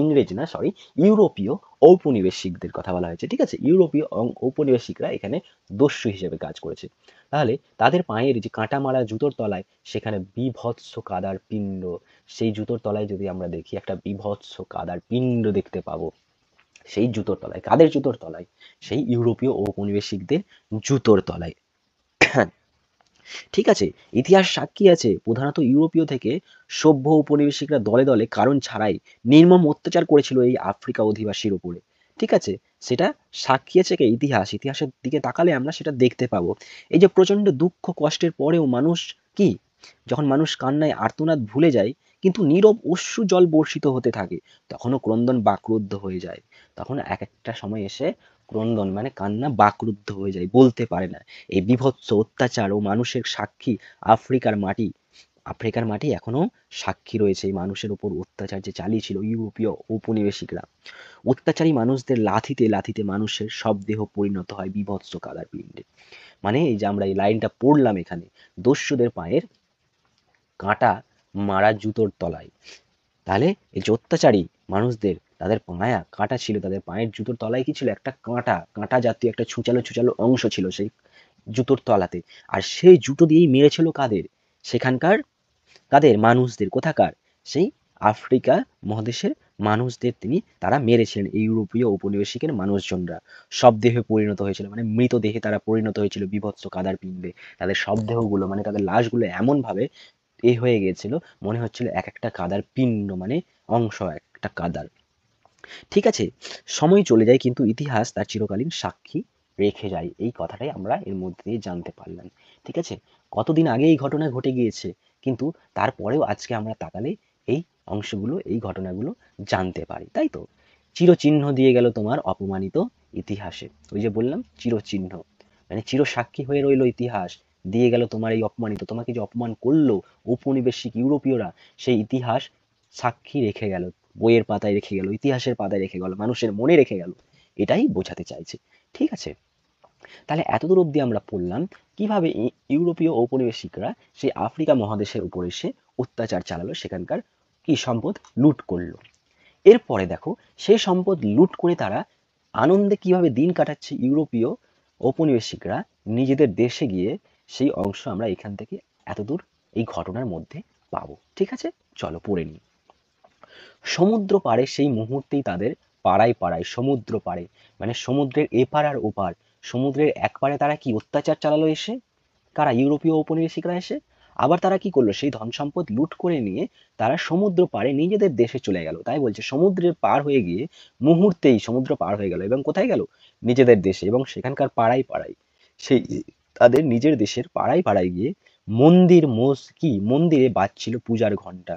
ইংরেজ না, সরি, ইউরোপীয় ঔপনিবেশিকদের কথা বলা হয়েছে, ঠিক আছে? ইউরোপীয় ঔপনিবেশিকরা এখানে দস্যু হিসেবে কাজ করেছে। তাহলে তাদের পায়ের যে কাঁটা মারা জুতোর তলায় সেখানে বীভৎস কাদার পিণ্ড। সেই জুতোর তলায় যদি আমরা দেখি একটা বীভৎস কাদার পিণ্ড দেখতে পাবো। সেই জুতোর তলায়, কাদের জুতোর তলায়? সেই ইউরোপীয় ঔপনিবেশিকদের জুতোর তলায়। ঠিক আছে? ইতিহাস সাক্ষী আছে প্রধানত ইউরোপীয় থেকে সভ্য ঔপনিবেশিকরা দলে দলে কারণ ছাড়াই নির্মম অত্যাচার করেছিল এই আফ্রিকা অধিবাসীর উপরে। ঠিক আছে? সেটা সাক্ষী আছে কে? ইতিহাস। ইতিহাসের দিকে তাকালে আমরা সেটা দেখতে পাবো। এই যে প্রচন্ড দুঃখ কষ্টের পরেও মানুষ কি, যখন মানুষ কান্নায় আর্তনাদ ভুলে যায় কিন্তু নীরব অশ্রু জল বর্ষিত হতে থাকে, তখনও ক্রন্দন বাকরুদ্ধ হয়ে যায়। তখন এক একটা সময় এসে ক্রন্দন মানে কান্না বাকরুদ্ধ হয়ে যায়, বলতে পারে না। এই বীভৎস অত্যাচার ও মানুষের সাক্ষী আফ্রিকার মাটি। আফ্রিকার মাটি এখনো সাক্ষী রয়েছে এই মানুষের উপর অত্যাচার যে চালিয়েছিল ইউরোপীয় ঔপনিবেশিকরা। অত্যাচারী মানুষদের লাথিতে লাথিতে মানুষের সব দেহ পরিণত হয় বীভৎস কাদার পিণ্ডে। মানে এই যে আমরা এই লাইনটা পড়লাম এখানে, দস্যুদের পায়ের কাঁটা মারা জুতোর তলায়। তাহলে এই যে অত্যাচারী মানুষদের, তাদের পায়া কাঁটা ছিল, তাদের পায়ের জুতোর তলায় কি ছিল? একটা কাঁটা, কাঁটা জাতীয় একটা ছুঁচালো ছুঁচালো অংশ ছিল সেই জুতোর তলাতে। আর সেই জুতো দিয়েই মেরেছিল কাদের? সেখানকার কাদের? মানুষদের। কোথাকার? সেই আফ্রিকা মহাদেশের মানুষদের তারা মেরেছিলেন। এই ইউরোপীয় ঔপনিবেশিকের মানুষজনরা সব দেহে পরিণত হয়েছিল, মানে মৃতদেহে তারা পরিণত হয়েছিল বীভৎস কাদার পিণ্ডে। তাদের সব দেহগুলো মানে তাদের লাশগুলো এমন ভাবে হয়ে গিয়েছিল, মনে হচ্ছিল এক একটা কাদার পিণ্ড, মানে অংশ একটা কাদার। ঠিক আছে? সময় চলে যায় কিন্তু ইতিহাস তার চিরকালীন সাক্ষী রেখে যায়। এই কথাটাই আমরা এর মধ্যে দিয়ে জানতে পারলাম। ঠিক আছে? কতদিন আগে এই ঘটনা ঘটে গিয়েছে, কিন্তু তারপরেও আজকে আমরা তাকালে এই অংশগুলো, এই ঘটনাগুলো জানতে পারি, তাই তো? চিরচিহ্ন দিয়ে গেল তোমার অপমানিত ইতিহাসে। ওই যে বললাম চিরচিহ্ন, মানে চিরসাক্ষী হয়ে রইল ইতিহাস, দিয়ে গেল তোমার এই অপমানিত, তোমাকে যে অপমান করলো ঔপনিবেশিক ইউরোপীয়রা, সেই ইতিহাস সাক্ষী রেখে গেল, বইয়ের পাতায় রেখে গেল, ইতিহাসের পাতায় রেখে গেল, মানুষের মনে রেখে গেল। এটাই বোঝাতে চাইছে। ঠিক আছে? তাহলে এতদূর অবধি আমরা পড়লাম কিভাবে ইউরোপীয় ঔপনিবেশিকরা সেই আফ্রিকা মহাদেশের উপর এসে অত্যাচার চালালো, সেখানকার কি সম্পদ লুট করলো। এরপরে দেখো সেই সম্পদ লুট করে তারা আনন্দে কিভাবে দিন কাটাচ্ছে ইউরোপীয় ঔপনিবেশিকরা নিজেদের দেশে গিয়ে, সেই অংশ আমরা এখান থেকে এতদূর এই ঘটনার মধ্যে পাবো। ঠিক আছে? চলো পড়ে নিই। সমুদ্র পাড়ে সেই মুহূর্তেই তাদের পাড়ায় পাড়ায়, সমুদ্র পাড়ে মানে সমুদ্রের এপার আর ওপার, সমুদ্রের এক পাড়ে তারা কি অত্যাচার চালালো এসে? কারা? ইউরোপীয় ঔপনিবেশিকরা এসে। আবার তারা কি করলো? সেই ধন সম্পদ লুট করে নিয়ে তারা সমুদ্র পাড়ে নিজেদের দেশে চলে গেল। তাই বলছে সমুদ্রের পার হয়ে গিয়ে, মুহূর্তেই সমুদ্র পার হয়ে গেল এবং কোথায় গেল? নিজেদের দেশে, এবং সেখানকার পাড়ায় পাড়ায়, সেই তাদের নিজের দেশের পাড়ায় পাড়ায় গিয়ে মন্দিরে বাজছিল পূজার ঘন্টা।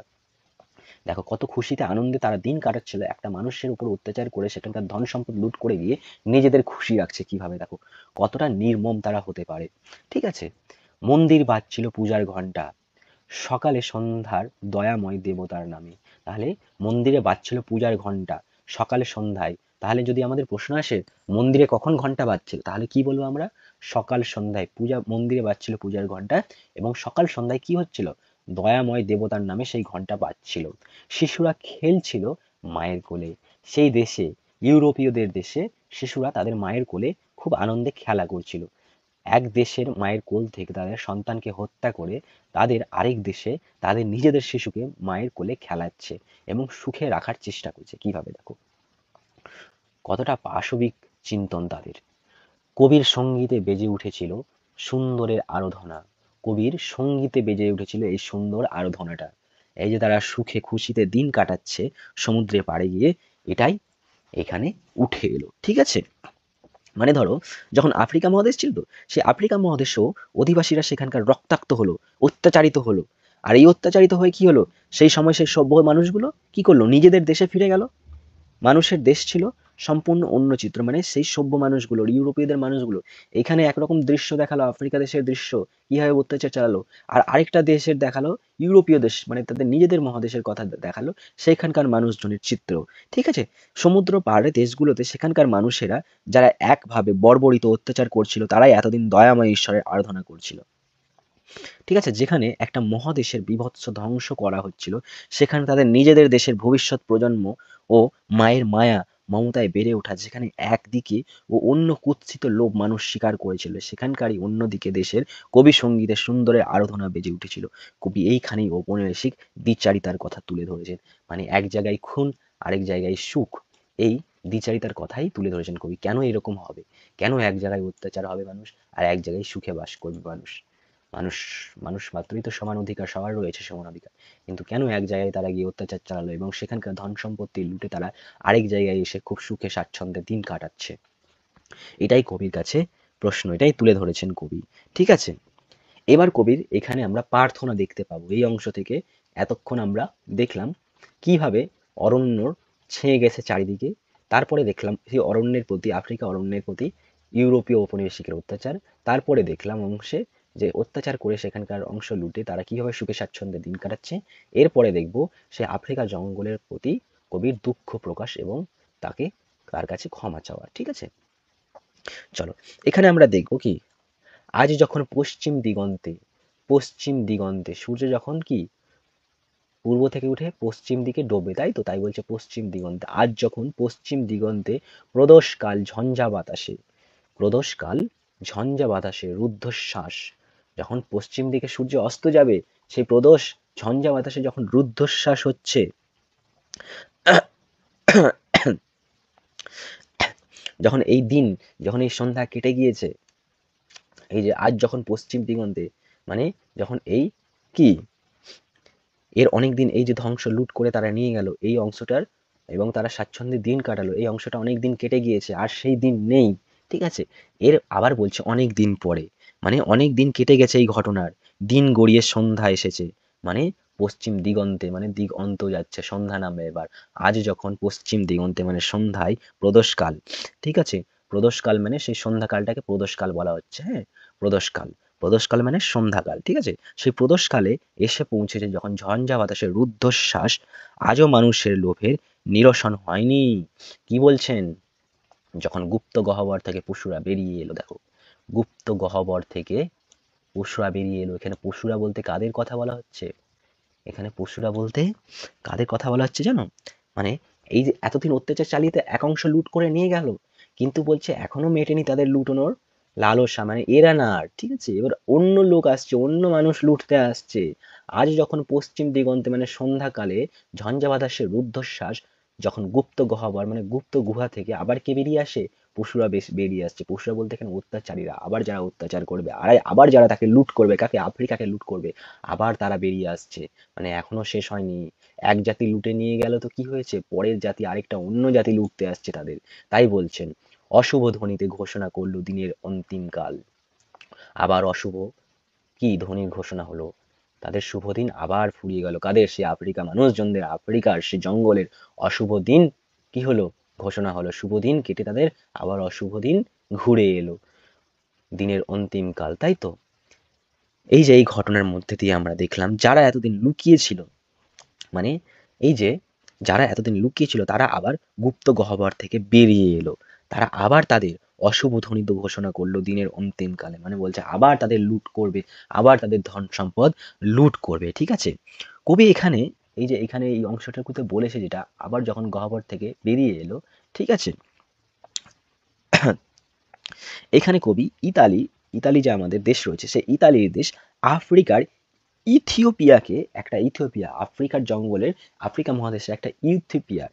দেখো কত খুশিতে আনন্দে তারা দিন কাটাচ্ছিল, একটা মানুষের উপর অত্যাচার করে সেখানকার ধন সম্পদ লুট করে গিয়ে নিজেদের খুশি রাখছে কিভাবে, দেখো কতটা নির্মম তারা হতে পারে। ঠিক আছে? মন্দির বাজছিল পূজার ঘন্টা, সকালে সন্ধ্যার দয়াময় দেবতার নামে। তাহলে মন্দিরে বাজছিল পূজার ঘন্টা সকালে সন্ধ্যায়, তাহলে যদি আমাদের প্রশ্ন আসে মন্দিরে কখন ঘন্টা বাজছিল, তাহলে কি বলবো আমরা? সকাল সন্ধ্যায় পূজা মন্দিরে বাজছিল পূজার ঘন্টা, এবং সকাল সন্ধ্যায় কি হচ্ছিল? দয়াময় দেবতার নামে সেই ঘন্টা বাজছিল। শিশুরা খেলছিল মায়ের কোলে। সেই দেশে, ইউরোপীয়দের দেশে শিশুরা তাদের মায়ের কোলে খুব আনন্দে খেলা করছিল। এক দেশের মায়ের কোল থেকে তাদের সন্তানকে হত্যা করে তাদের আরেক দেশে তাদের নিজেদের শিশুকে মায়ের কোলে খেলাচ্ছে এবং সুখে রাখার চেষ্টা করছে। কিভাবে দেখো কতটা পাশবিক চিন্তন তাদের। কবির সঙ্গীতে বেজে উঠেছিল সুন্দরের আরাধনা। কবির সঙ্গীতে বেজে উঠেছিল এই সুন্দর আরাধনাটা। এই যে তারা সুখে খুশিতে দিন কাটাচ্ছে সমুদ্রে পাড়ে গিয়ে, এটাই এখানে উঠে এলো। ঠিক আছে? মানে ধরো যখন আফ্রিকা মহাদেশ ছিল তো, সেই আফ্রিকা মহাদেশেও অধিবাসীরা সেখানকার রক্তাক্ত হলো, অত্যাচারিত হলো। আর এই অত্যাচারিত হয়ে কি হলো? সেই সময় সেই সভ্য মানুষগুলো কি করলো? নিজেদের দেশে ফিরে গেল। মানুষের দেশ ছিল সম্পূর্ণ অন্য চিত্র, মানে সেই সভ্য মানুষগুলোর, ইউরোপীয়দের মানুষগুলো এখানে একরকম দৃশ্য দেখালো, আফ্রিকা দেশের দৃশ্য কিভাবে অত্যাচার চালালো, আর আরেকটা দেশের দেখালো ইউরোপীয় দেশ, মানে তাদের নিজেদের মহাদেশের কথা দেখালো, সেখানকার মানুষজনের চিত্র। ঠিক আছে? সমুদ্র পাড়ে দেশগুলোতে সেখানকার মানুষেরা যারা একভাবে বর্বরিত অত্যাচার করছিল, তারাই এতদিন দয়াময় ঈশ্বরের আরাধনা করছিল। ঠিক আছে? যেখানে একটা মহাদেশের বীভৎস ধ্বংস করা হচ্ছিল, সেখানে তাদের নিজেদের দেশের ভবিষ্যৎ প্রজন্ম ও মায়ের মায়া মমতায় বেড়ে ওঠা, যেখানে একদিকে ও অন্য কুৎসিত লোভ মানুষ স্বীকার করেছিল, সেখানকারই অন্যদিকে দেশের কবি সঙ্গীতের সুন্দরের আরাধনা বেজে উঠেছিল। কবি এইখানেই ঔপনিবেশিক দ্বিচারিতার কথা তুলে ধরেছেন। মানে এক জায়গায় খুন, আরেক জায়গায় সুখ, এই দ্বিচারিতার কথাই তুলে ধরেছেন কবি। কেন এরকম হবে? কেন এক জায়গায় অত্যাচার হবে মানুষ, আর এক জায়গায় সুখে বাস করবে মানুষ? মানুষ মানুষ মাত্রই তো সমান অধিকার, সবার রয়েছে সমান অধিকার। কিন্তু কেন এক জায়গায় তারা গিয়ে অত্যাচার চালালো এবং সেখানকার ধন সম্পত্তি লুটে তারা আরেক জায়গায় এসে খুব সুখে স্বাচ্ছন্দ্যে দিন কাটাচ্ছে? এটাই কবির কাছে প্রশ্ন, এটাই তুলে ধরেছেন কবি। ঠিক আছে? এবার কবির এখানে আমরা প্রার্থনা দেখতে পাবো। এই অংশ থেকে এতক্ষণ আমরা দেখলাম কিভাবে অরণ্য ছেয়ে গেছে চারিদিকে, তারপরে দেখলাম সেই অরণ্যের প্রতি, আফ্রিকা অরণ্যের প্রতি ইউরোপীয় ঔপনিবেশিকের অত্যাচার, তারপরে দেখলাম অংশে যে অত্যাচার করে সেখানকার অংশ লুটে তারা কিভাবে সুখে স্বাচ্ছন্দ্যে দিন কাটাচ্ছে। এরপরে দেখব সে আফ্রিকা জঙ্গলের প্রতি কবির দুঃখ প্রকাশ এবং তাকে, তার কাছে ক্ষমা চাওয়া। ঠিক আছে? চলো, এখানে আমরা দেখব কি, আজ যখন পশ্চিম দিগন্তে সূর্য যখন কি পূর্ব থেকে উঠে পশ্চিম দিকে ডোবে, তাই তো, তাই বলছে পশ্চিম দিগন্তে। আজ যখন পশ্চিম দিগন্তে প্রদোষকাল ঝঞ্ঝা বাতাসে রুদ্ধশ্বাস, যখন পশ্চিম দিকে সূর্য অস্ত যাবে, সেই প্রদোষ ঝঞ্ঝা বাতাসে যখন রুদ্ধশ্বাস হচ্ছে, যখন এই দিন, যখন এই সন্ধ্যা কেটে গিয়েছে, এই যে আজ যখন পশ্চিম দিগন্তে, মানে যখন এই কি এর অনেকদিন এই যে ধ্বংস লুট করে তারা নিয়ে গেল এই অংশটার, এবং তারা স্বাচ্ছন্দ্যে দিন কাটালো, এই অংশটা অনেক দিন কেটে গিয়েছে, আর সেই দিন নেই। ঠিক আছে? এর আবার বলছে অনেক দিন পরে, মানে অনেক দিন কেটে গেছে এই ঘটনার, দিন গড়িয়ে সন্ধ্যা এসেছে, মানে পশ্চিম দিগন্তে মানে দিগন্ত যাচ্ছে, সন্ধ্যা নামবে এবার। আজ যখন পশ্চিম দিগন্তে মানে সন্ধ্যায় প্রদোষকাল। ঠিক আছে? প্রদোষকাল মানে সেই সন্ধ্যাকালটাকে প্রদোষকাল বলা হচ্ছে। হ্যাঁ, প্রদোষকাল, প্রদোষকাল মানে সন্ধ্যাকাল। ঠিক আছে? সেই প্রদোষকালে এসে পৌঁছেছে যখন ঝঞ্ঝা বাতাসের রুদ্ধশ্বাস, আজও মানুষের লোভের নিরসন হয়নি। কি বলছেন? যখন গুপ্ত গহ্বর থেকে পশুরা বেরিয়ে এলো, দেখো গুপ্ত গহ্বর থেকে পশুরা বেরিয়ে এলো। এখানে পশুরা বলতে কাদের কথা বলা হচ্ছে? এখানে পশুরা বলতে কাদের কথা বলা হচ্ছে জানো? মানে এই যে এতদিন অত্যাচার চালিয়ে তো এক অংশ লুট করে নিয়ে গেল, কিন্তু বলছে এখনো মেটেনি তাদের লুটানোর লালসা, মানে এরা না আর। ঠিক আছে? এবার অন্য লোক আসছে, অন্য মানুষ লুটতে আসছে। আজ যখন পশ্চিম দিগন্তে মানে সন্ধ্যাকালে ঝঞ্ঝা বাতাসের রুদ্ধশ্বাস, যখন গুপ্ত গহ্বর মানে গুপ্ত গুহা থেকে আবার কে বেরিয়ে আসে? পশুরা বেশ বেরিয়ে আসছে। পশুরা বলতে এখানে অত্যাচারীরা, আবার যারা অত্যাচার করবে, আর আবার যারা তাকে লুট করবে, কাকে? আফ্রিকাকে লুট করবে, আবার তারা বেরিয়ে আসছে। মানে এখনো শেষ হয়নি। এক জাতি লুটে নিয়ে গেল তো কি হয়েছে? পরের জাতি, আরেকটা অন্য জাতি লুটতে আসছে তাদের। তাই বলছেন অশুভ ধ্বনিতে ঘোষণা করলো দিনের অন্তিম কাল। আবার অশুভ কি ধ্বনির ঘোষণা হলো? তাদের শুভ দিন আবার ফুরিয়ে গেল। কাদের? সে আফ্রিকা মানুষজনদের, আফ্রিকার সে জঙ্গলের অশুভ দিন কি হলো? ঘোষণা হলো। শুভ দিন কেটে তাদের আবার অশুভ দিন ঘুরে এলো, দিনের অন্তিম কাল। তাই তো? এই যে এই ঘটনার মধ্যে দিয়ে আমরা দেখলাম যারা এতদিন লুকিয়ে ছিল, মানে এই যে যারা এতদিন লুকিয়ে ছিল তারা আবার গুপ্ত গহ্বর থেকে বেরিয়ে এলো। তারা আবার তাদের অশুভ ধ্বনিত ঘোষণা করলো দিনের অন্তিম কালে, মানে বলছে আবার তাদের লুট করবে, আবার তাদের ধন সম্পদ লুট করবে। ঠিক আছে, কবি এখানে এই যে এখানে এই অংশটাতে বলেছে যেটা, আবার যখন গহ্বর থেকে বেরিয়ে এলো, ঠিক আছে, এখানে কবি ইতালি যে আমাদের দেশ রয়েছে সেই ইতালির দেশ আফ্রিকার ইথিওপিয়াকে, একটা ইথিওপিয়া আফ্রিকার জঙ্গলের, আফ্রিকা মহাদেশের একটা ইথিওপিয়া,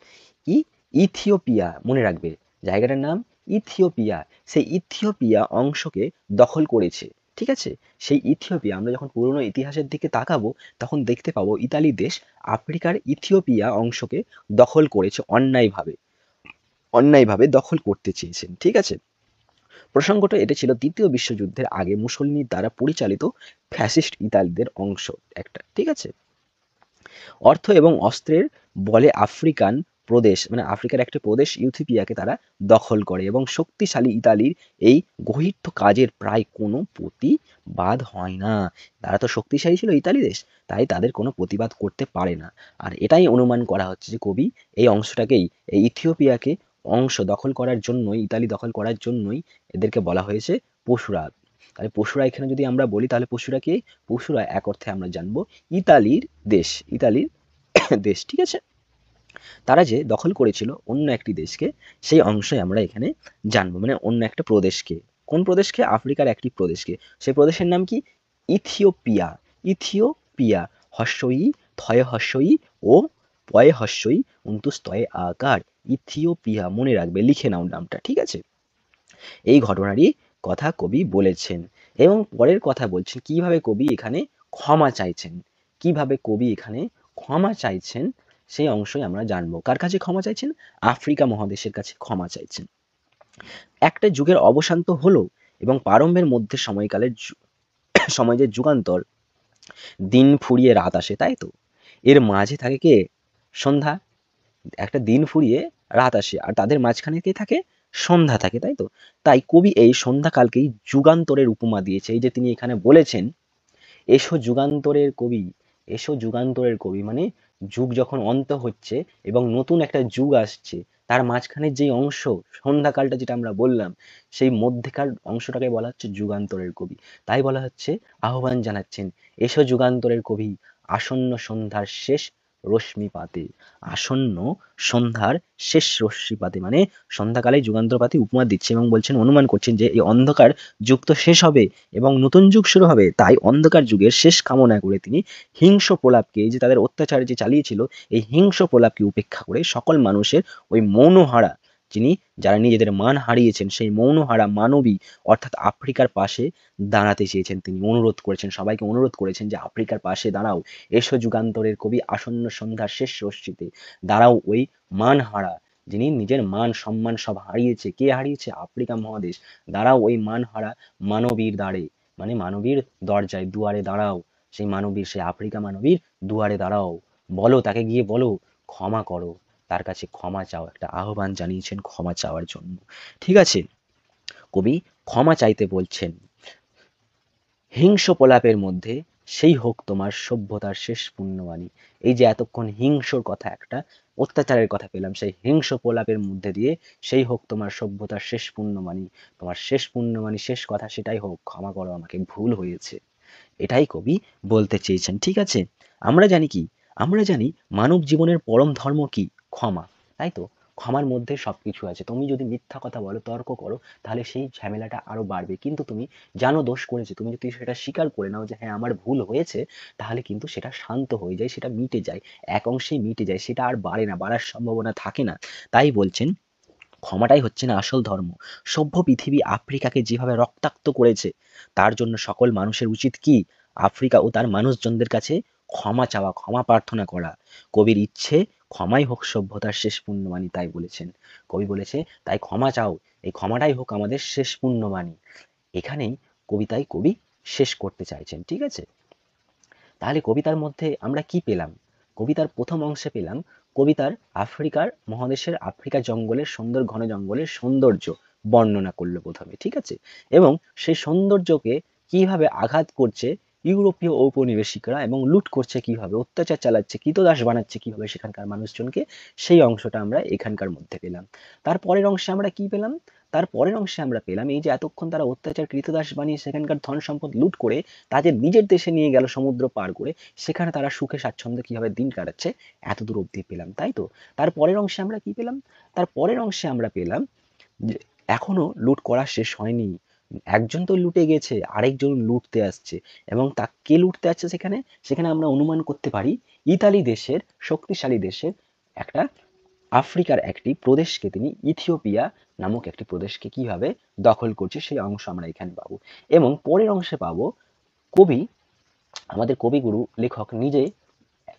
ই ইথিওপিয়া মনে রাখবে জায়গাটার নাম ইথিওপিয়া, সেই ইথিওপিয়া অংশকে দখল করেছে। ঠিক আছে, সেই ইথিওপিয়া আমরা যখন পুরনো ইতিহাসের দিকে তাকাবো তখন দেখতে পাবো ইতালি দেশ আফ্রিকার ইথিওপিয়া অংশকে দখল করেছে অন্যায়ভাবে, অন্যায়ভাবে দখল করতে চেয়েছেন। ঠিক আছে, প্রসঙ্গত এটা ছিল দ্বিতীয় বিশ্বযুদ্ধের আগে মুসোলিনির দ্বারা পরিচালিত ফ্যাসিস্ট ইতালিদের অংশ একটা। ঠিক আছে, অর্থ এবং অস্ত্রের বলে আফ্রিকান প্রদেশ, মানে আফ্রিকার একটা প্রদেশ ইউথিপিয়াকে তারা দখল করে এবং শক্তিশালী ইতালির এই গহীর্থ কাজের প্রায় কোনো প্রতিবাদ হয় না। তারা তো শক্তিশালী ছিল ইতালি দেশ, তাই তাদের কোনো প্রতিবাদ করতে পারে না। আর এটাই অনুমান করা হচ্ছে যে কবি এই অংশটাকেই, এই ইথিওপিয়াকে অংশ দখল করার জন্যই, ইতালি দখল করার জন্যই এদেরকে বলা হয়েছে পশুরা। তাহলে পশুরা এখানে যদি আমরা বলি তাহলে পশুরা কি? পশুরা এক অর্থে আমরা জানবো ইতালির দেশ, ইতালির দেশ। ঠিক আছে, তারা যে দখল করেছিল অন্য একটি দেশকে, সেই অংশই আমরা এখানে জানবো, মানে অন্য একটা প্রদেশকে। কোন প্রদেশকে? আফ্রিকার একটি প্রদেশকে। সেই প্রদেশের নাম কি? ইথিওপিয়া। ইথিওপিয়া, হস্যই, থয়ে হস্যই ও পয়ে হস্যই অন্তুস্তয়ে আকার, ইথিওপিয়া মনে রাখবে, লিখে নাও নামটা। ঠিক আছে, এই ঘটনারই কথা কবি বলেছেন এবং পরের কথা বলছেন কিভাবে কবি এখানে ক্ষমা চাইছেন। কিভাবে কবি এখানে ক্ষমা চাইছেন সেই অংশই আমরা জানবো। কার কাছে ক্ষমা চাইছেন? আফ্রিকা মহাদেশের কাছে ক্ষমা চাইছেন। একটা যুগের অবসান তো হলো এবং প্রারম্ভের মধ্যে সময়কালের সময় যে যুগান্তর, দিন ফুরিয়ে রাত আসে, তাই তো? এর মাঝে থাকে কে? সন্ধ্যা। একটা দিন ফুরিয়ে রাত আসে আর তাদের মাঝখানে কে থাকে? সন্ধ্যা থাকে, তাই তো? তাই কবি এই সন্ধ্যাকালকেই যুগান্তরের উপমা দিয়েছে। এই যে তিনি এখানে বলেছেন, এসো যুগান্তরের কবি, এসো যুগান্তরের কবি, মানে যুগ যখন অন্ত হচ্ছে এবং নতুন একটা যুগ আসছে, তার মাঝখানের যে অংশ সন্ধ্যাকালটা যেটা আমরা বললাম, সেই মধ্যেকার অংশটাকে বলা হচ্ছে যুগান্তরের কবি। তাই বলা হচ্ছে, আহ্বান জানাচ্ছেন, এসো যুগান্তরের কবি, আসন্ন সন্ধ্যার শেষ রশ্মিপাতে। আসন্ন সন্ধ্যার শেষ রশ্মিপাতে, মানে সন্ধ্যাকালে যুগান্তরপাতি উপমা দিচ্ছে এবং বলছেন, অনুমান করছেন যে এই অন্ধকার যুগ তো শেষ হবে এবং নতুন যুগ শুরু হবে। তাই অন্ধকার যুগের শেষ কামনা করে তিনি হিংস্র প্রলাপকে, এই যে তাদের অত্যাচার যে চালিয়েছিল, এই হিংস্র প্রলাপকে উপেক্ষা করে সকল মানুষের ওই মৌনহারা, যিনি, যারা নিজেদের মান হারিয়েছেন, সেই মৌনহারা মানবী অর্থাৎ আফ্রিকার পাশে দাঁড়াতে চেয়েছেন। তিনি অনুরোধ করেছেন, সবাইকে অনুরোধ করেছেন যে আফ্রিকার পাশে দাঁড়াও, এসো যুগান্তরের কবি, আসন্ন সন্ধ্যার শেষ রশ্মিতে দাঁড়াও ওই মানহারা, যিনি নিজের মান সম্মান সব হারিয়েছে। কে হারিয়েছে? আফ্রিকা মহাদেশ। দাঁড়াও ওই মানহারা মানবীর দ্বারে, মানে মানবীর দরজায়, দুয়ারে দাঁড়াও, সেই মানবীর, সেই আফ্রিকা মানবীর দুয়ারে দাঁড়াও, বলো, তাকে গিয়ে বলো ক্ষমা করো, তার কাছে ক্ষমা চাও, একটা আহ্বান জানিয়েছেন ক্ষমা চাওয়ার জন্য। ঠিক আছে, কবি ক্ষমা চাইতে বলছেন। হিংস্র প্রলাপের মধ্যে সেই হোক তোমার সভ্যতার শেষ পুণ্যবাণী। এই যে এতক্ষণ হিংস্রর কথা, একটা অত্যাচারের কথা পেলাম, সেই হিংস্র প্রলাপের মধ্যে দিয়ে সেই হোক তোমার সভ্যতার শেষ পুণ্যবাণী, তোমার শেষ পুণ্যবাণী, শেষ কথা সেটাই হোক, ক্ষমা করো আমাকে, ভুল হয়েছে। এটাই কবি বলতে চেয়েছেন। ঠিক আছে, আমরা জানি কি? আমরা জানি মানব জীবনের পরম ধর্ম কি? ক্ষমা, তাই তো? ক্ষমার মধ্যে সবকিছু আছে। তুমি যদি মিথ্যা কথা বলো, তর্ক করো, তাহলে সেই ঝামেলাটা আরো বাড়বে। কিন্তু তুমি জানো দোষ করেছে, তুমি যদি সেটা স্বীকার করে নাও যে হ্যাঁ আমার ভুল হয়েছে, তাহলে কিন্তু সেটা শান্ত হয়ে যায়, সেটা মিটে যায়, এক অংশেই মিটে যায়, সেটা আর বাড়ে না, বাড়ার সম্ভাবনা থাকে না। তাই বলছেন, ক্ষমাটাই হচ্ছে না আসল ধর্ম। সভ্য পৃথিবী আফ্রিকাকে যেভাবে রক্তাক্ত করেছে, তার জন্য সকল মানুষের উচিত কি? আফ্রিকা ও তার মানুষজনদের কাছে ক্ষমা চাওয়া, ক্ষমা প্রার্থনা করা। কবির ইচ্ছে, ক্ষমাই হোক সভ্যতার শেষ পুণ্যবাণী, তাই বলেছেন। কবি বলেছে, তাই ক্ষমা চাও, এই ক্ষমাটাই হোক আমাদের শেষ পুণ্যবাণী। এখানেই কবিতায় কবি শেষ করতে চাইছেন। ঠিক আছে, তাহলে কবিতার মধ্যে আমরা কি পেলাম? কবিতার প্রথম অংশে পেলাম কবিতার আফ্রিকার মহাদেশের, আফ্রিকা জঙ্গলের সুন্দর, ঘন জঙ্গলের সৌন্দর্য বর্ণনা করলো প্রথমে। ঠিক আছে, এবং সেই সৌন্দর্যকে কিভাবে আঘাত করছে ইউরোপীয় ঔপনিবেশিকরা এবং লুট করছে কিভাবে, অত্যাচার চালাচ্ছে, কৃতদাস বানাচ্ছে কিভাবে সেখানকার মানুষজনকে, সেই অংশটা আমরা এখানকার মধ্যে পেলাম। তারপরের অংশে আমরা কি পেলাম? তারপরের অংশে আমরা পেলাম এই যে এতক্ষণ তারা অত্যাচার কৃতদাস বানিয়ে সেখানকার ধন সম্পদ লুট করে তাদের নিজের দেশে নিয়ে গেল সমুদ্র পার করে, সেখানে তারা সুখে স্বাচ্ছন্দ্যে কিভাবে দিন কাটাচ্ছে এতদূর অবধি পেলাম, তাই তো? তারপরের অংশে আমরা কি পেলাম? তারপরের অংশে আমরা পেলাম যে এখনো লুট করা শেষ হয়নি। একজন তো লুটে গেছে, আরেকজন লুটতে আসছে। এবং তা কে লুটতে আসছে সেখানে? সেখানে আমরা অনুমান করতে পারি ইতালি দেশের, শক্তিশালী দেশের একটা আফ্রিকার একটি প্রদেশকে তিনি, ইথিওপিয়া নামক একটি প্রদেশকে কিভাবে দখল করছে সেই অংশ আমরা এখানে পাবো। এবং পরের অংশে পাবো কবি, আমাদের কবিগুরু লেখক নিজে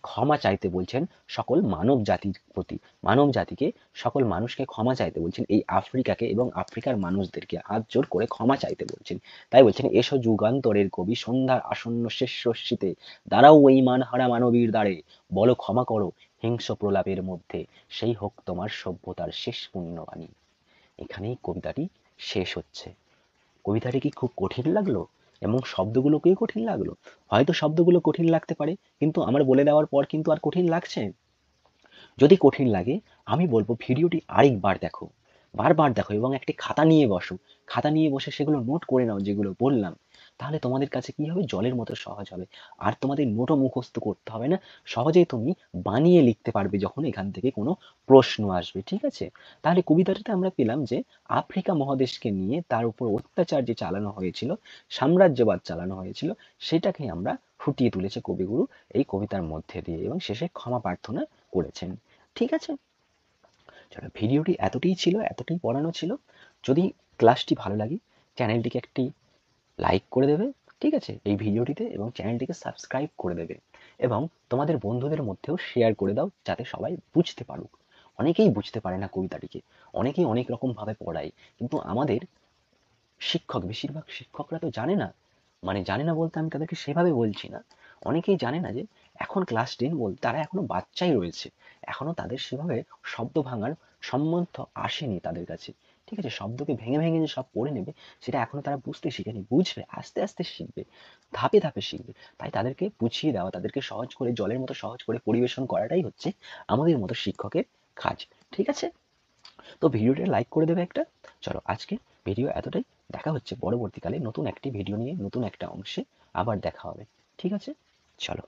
ক্ষমা চাইতে বলছেন সকল মানব জাতির প্রতি, মানব জাতিকে, সকল মানুষকে ক্ষমা চাইতে বলছেন, এই আফ্রিকাকে এবং আফ্রিকার মানুষদেরকে হাত জোর করে ক্ষমা চাইতে বলছেন। তাই বলছেন, এসো যুগান্তরের কবি সন্ধ্যার আসন্ন শেষ রশ্মিতে, দাঁড়াও এই মানহারা মানবীর দ্বারে, বলো ক্ষমা করো হিংস্র প্রলাপের মধ্যে, সেই হোক তোমার সভ্যতার শেষ পুণ্যবাণী। এখানেই কবিতাটি শেষ হচ্ছে। কবিতাটি কি খুব কঠিন লাগলো? এবং শব্দগুলোকেও কঠিন লাগলো? হয়তো শব্দগুলো কঠিন লাগতে পারে, কিন্তু আমার বলে দেওয়ার পর কিন্তু আর কঠিন লাগছে? যদি কঠিন লাগে, আমি বলবো ভিডিওটি আরেকবার দেখো, বারবার দেখো এবং একটি খাতা নিয়ে বসো। খাতা নিয়ে বসে সেগুলো নোট করে নাও যেগুলো বললাম। তাহলে তোমাদের কাছে কি হবে? জলের মতো সহজ হবে। আর তোমাদের নোটও মুখস্থ করতে হবে না। সহজেই তুমি বানিয়ে লিখতে পারবে যখন এখান থেকে কোনো প্রশ্ন আসবে। ঠিক আছে? তাহলে কবিতাটাতে আমরা পেলাম যে আফ্রিকা মহাদেশকে নিয়ে তার উপর অত্যাচার যে চালানো হয়েছিল, সাম্রাজ্যবাদ চালানো হয়েছিল, সেটাকে আমরা ফুটিয়ে তুলেছে কবিগুরু এই কবিতার মধ্যে দিয়ে, এবং শেষে ক্ষমা প্রার্থনা করেছেন। ঠিক আছে? চলো, ভিডিওটি এতটাই ছিল, এতটাই পড়ানো ছিল। যদি ক্লাসটি ভালো লাগে, চ্যানেলটিকে একটি লাইক করে দেবে, ঠিক আছে, এই ভিডিওটিতে, এবং চ্যানেলটিকে সাবস্ক্রাইব করে দেবে, এবং তোমাদের বন্ধুদের মধ্যেও শেয়ার করে দাও যাতে সবাই বুঝতে পারুক। অনেকেই বুঝতে পারে না কবিতাটিকে, অনেকেই অনেক রকম ভাবে পড়ায়, কিন্তু আমাদের শিক্ষক, বেশিরভাগ শিক্ষকরা তো জানে না। মানে জানে না বলতে আমি তাদেরকে সেভাবে বলছি না, অনেকেই জানে না যে এখন ক্লাস 10 বলতে তারা এখনো বাচ্চাই রয়েছে, এখনো তাদের সেভাবে শব্দ ভাঙার সম্বন্ধ আসেনি তাদের কাছে। ঠিক আছে? শব্দকে ভেঙে ভেঙে যে সব পড়ে নেবে, সেটা এখনো তারা বুঝতে শিখেনি। বুঝবে, আস্তে আস্তে শিখবে, ধাপে ধাপে শিখবে। তাই তাদেরকে বুঝিয়ে দেওয়া, তাদেরকে সহজ করে, জলের মতো সহজ করে পরিবেশন করাটাই হচ্ছে আমাদের মতো শিক্ষকের কাজ। ঠিক আছে? তো ভিডিওটা লাইক করে দেবে একটা। চলো, আজকে ভিডিও এতটাই। দেখা হচ্ছে পরবর্তীকালে নতুন একটি ভিডিও নিয়ে, নতুন একটা অংশে আবার দেখা হবে। ঠিক আছে? চলো।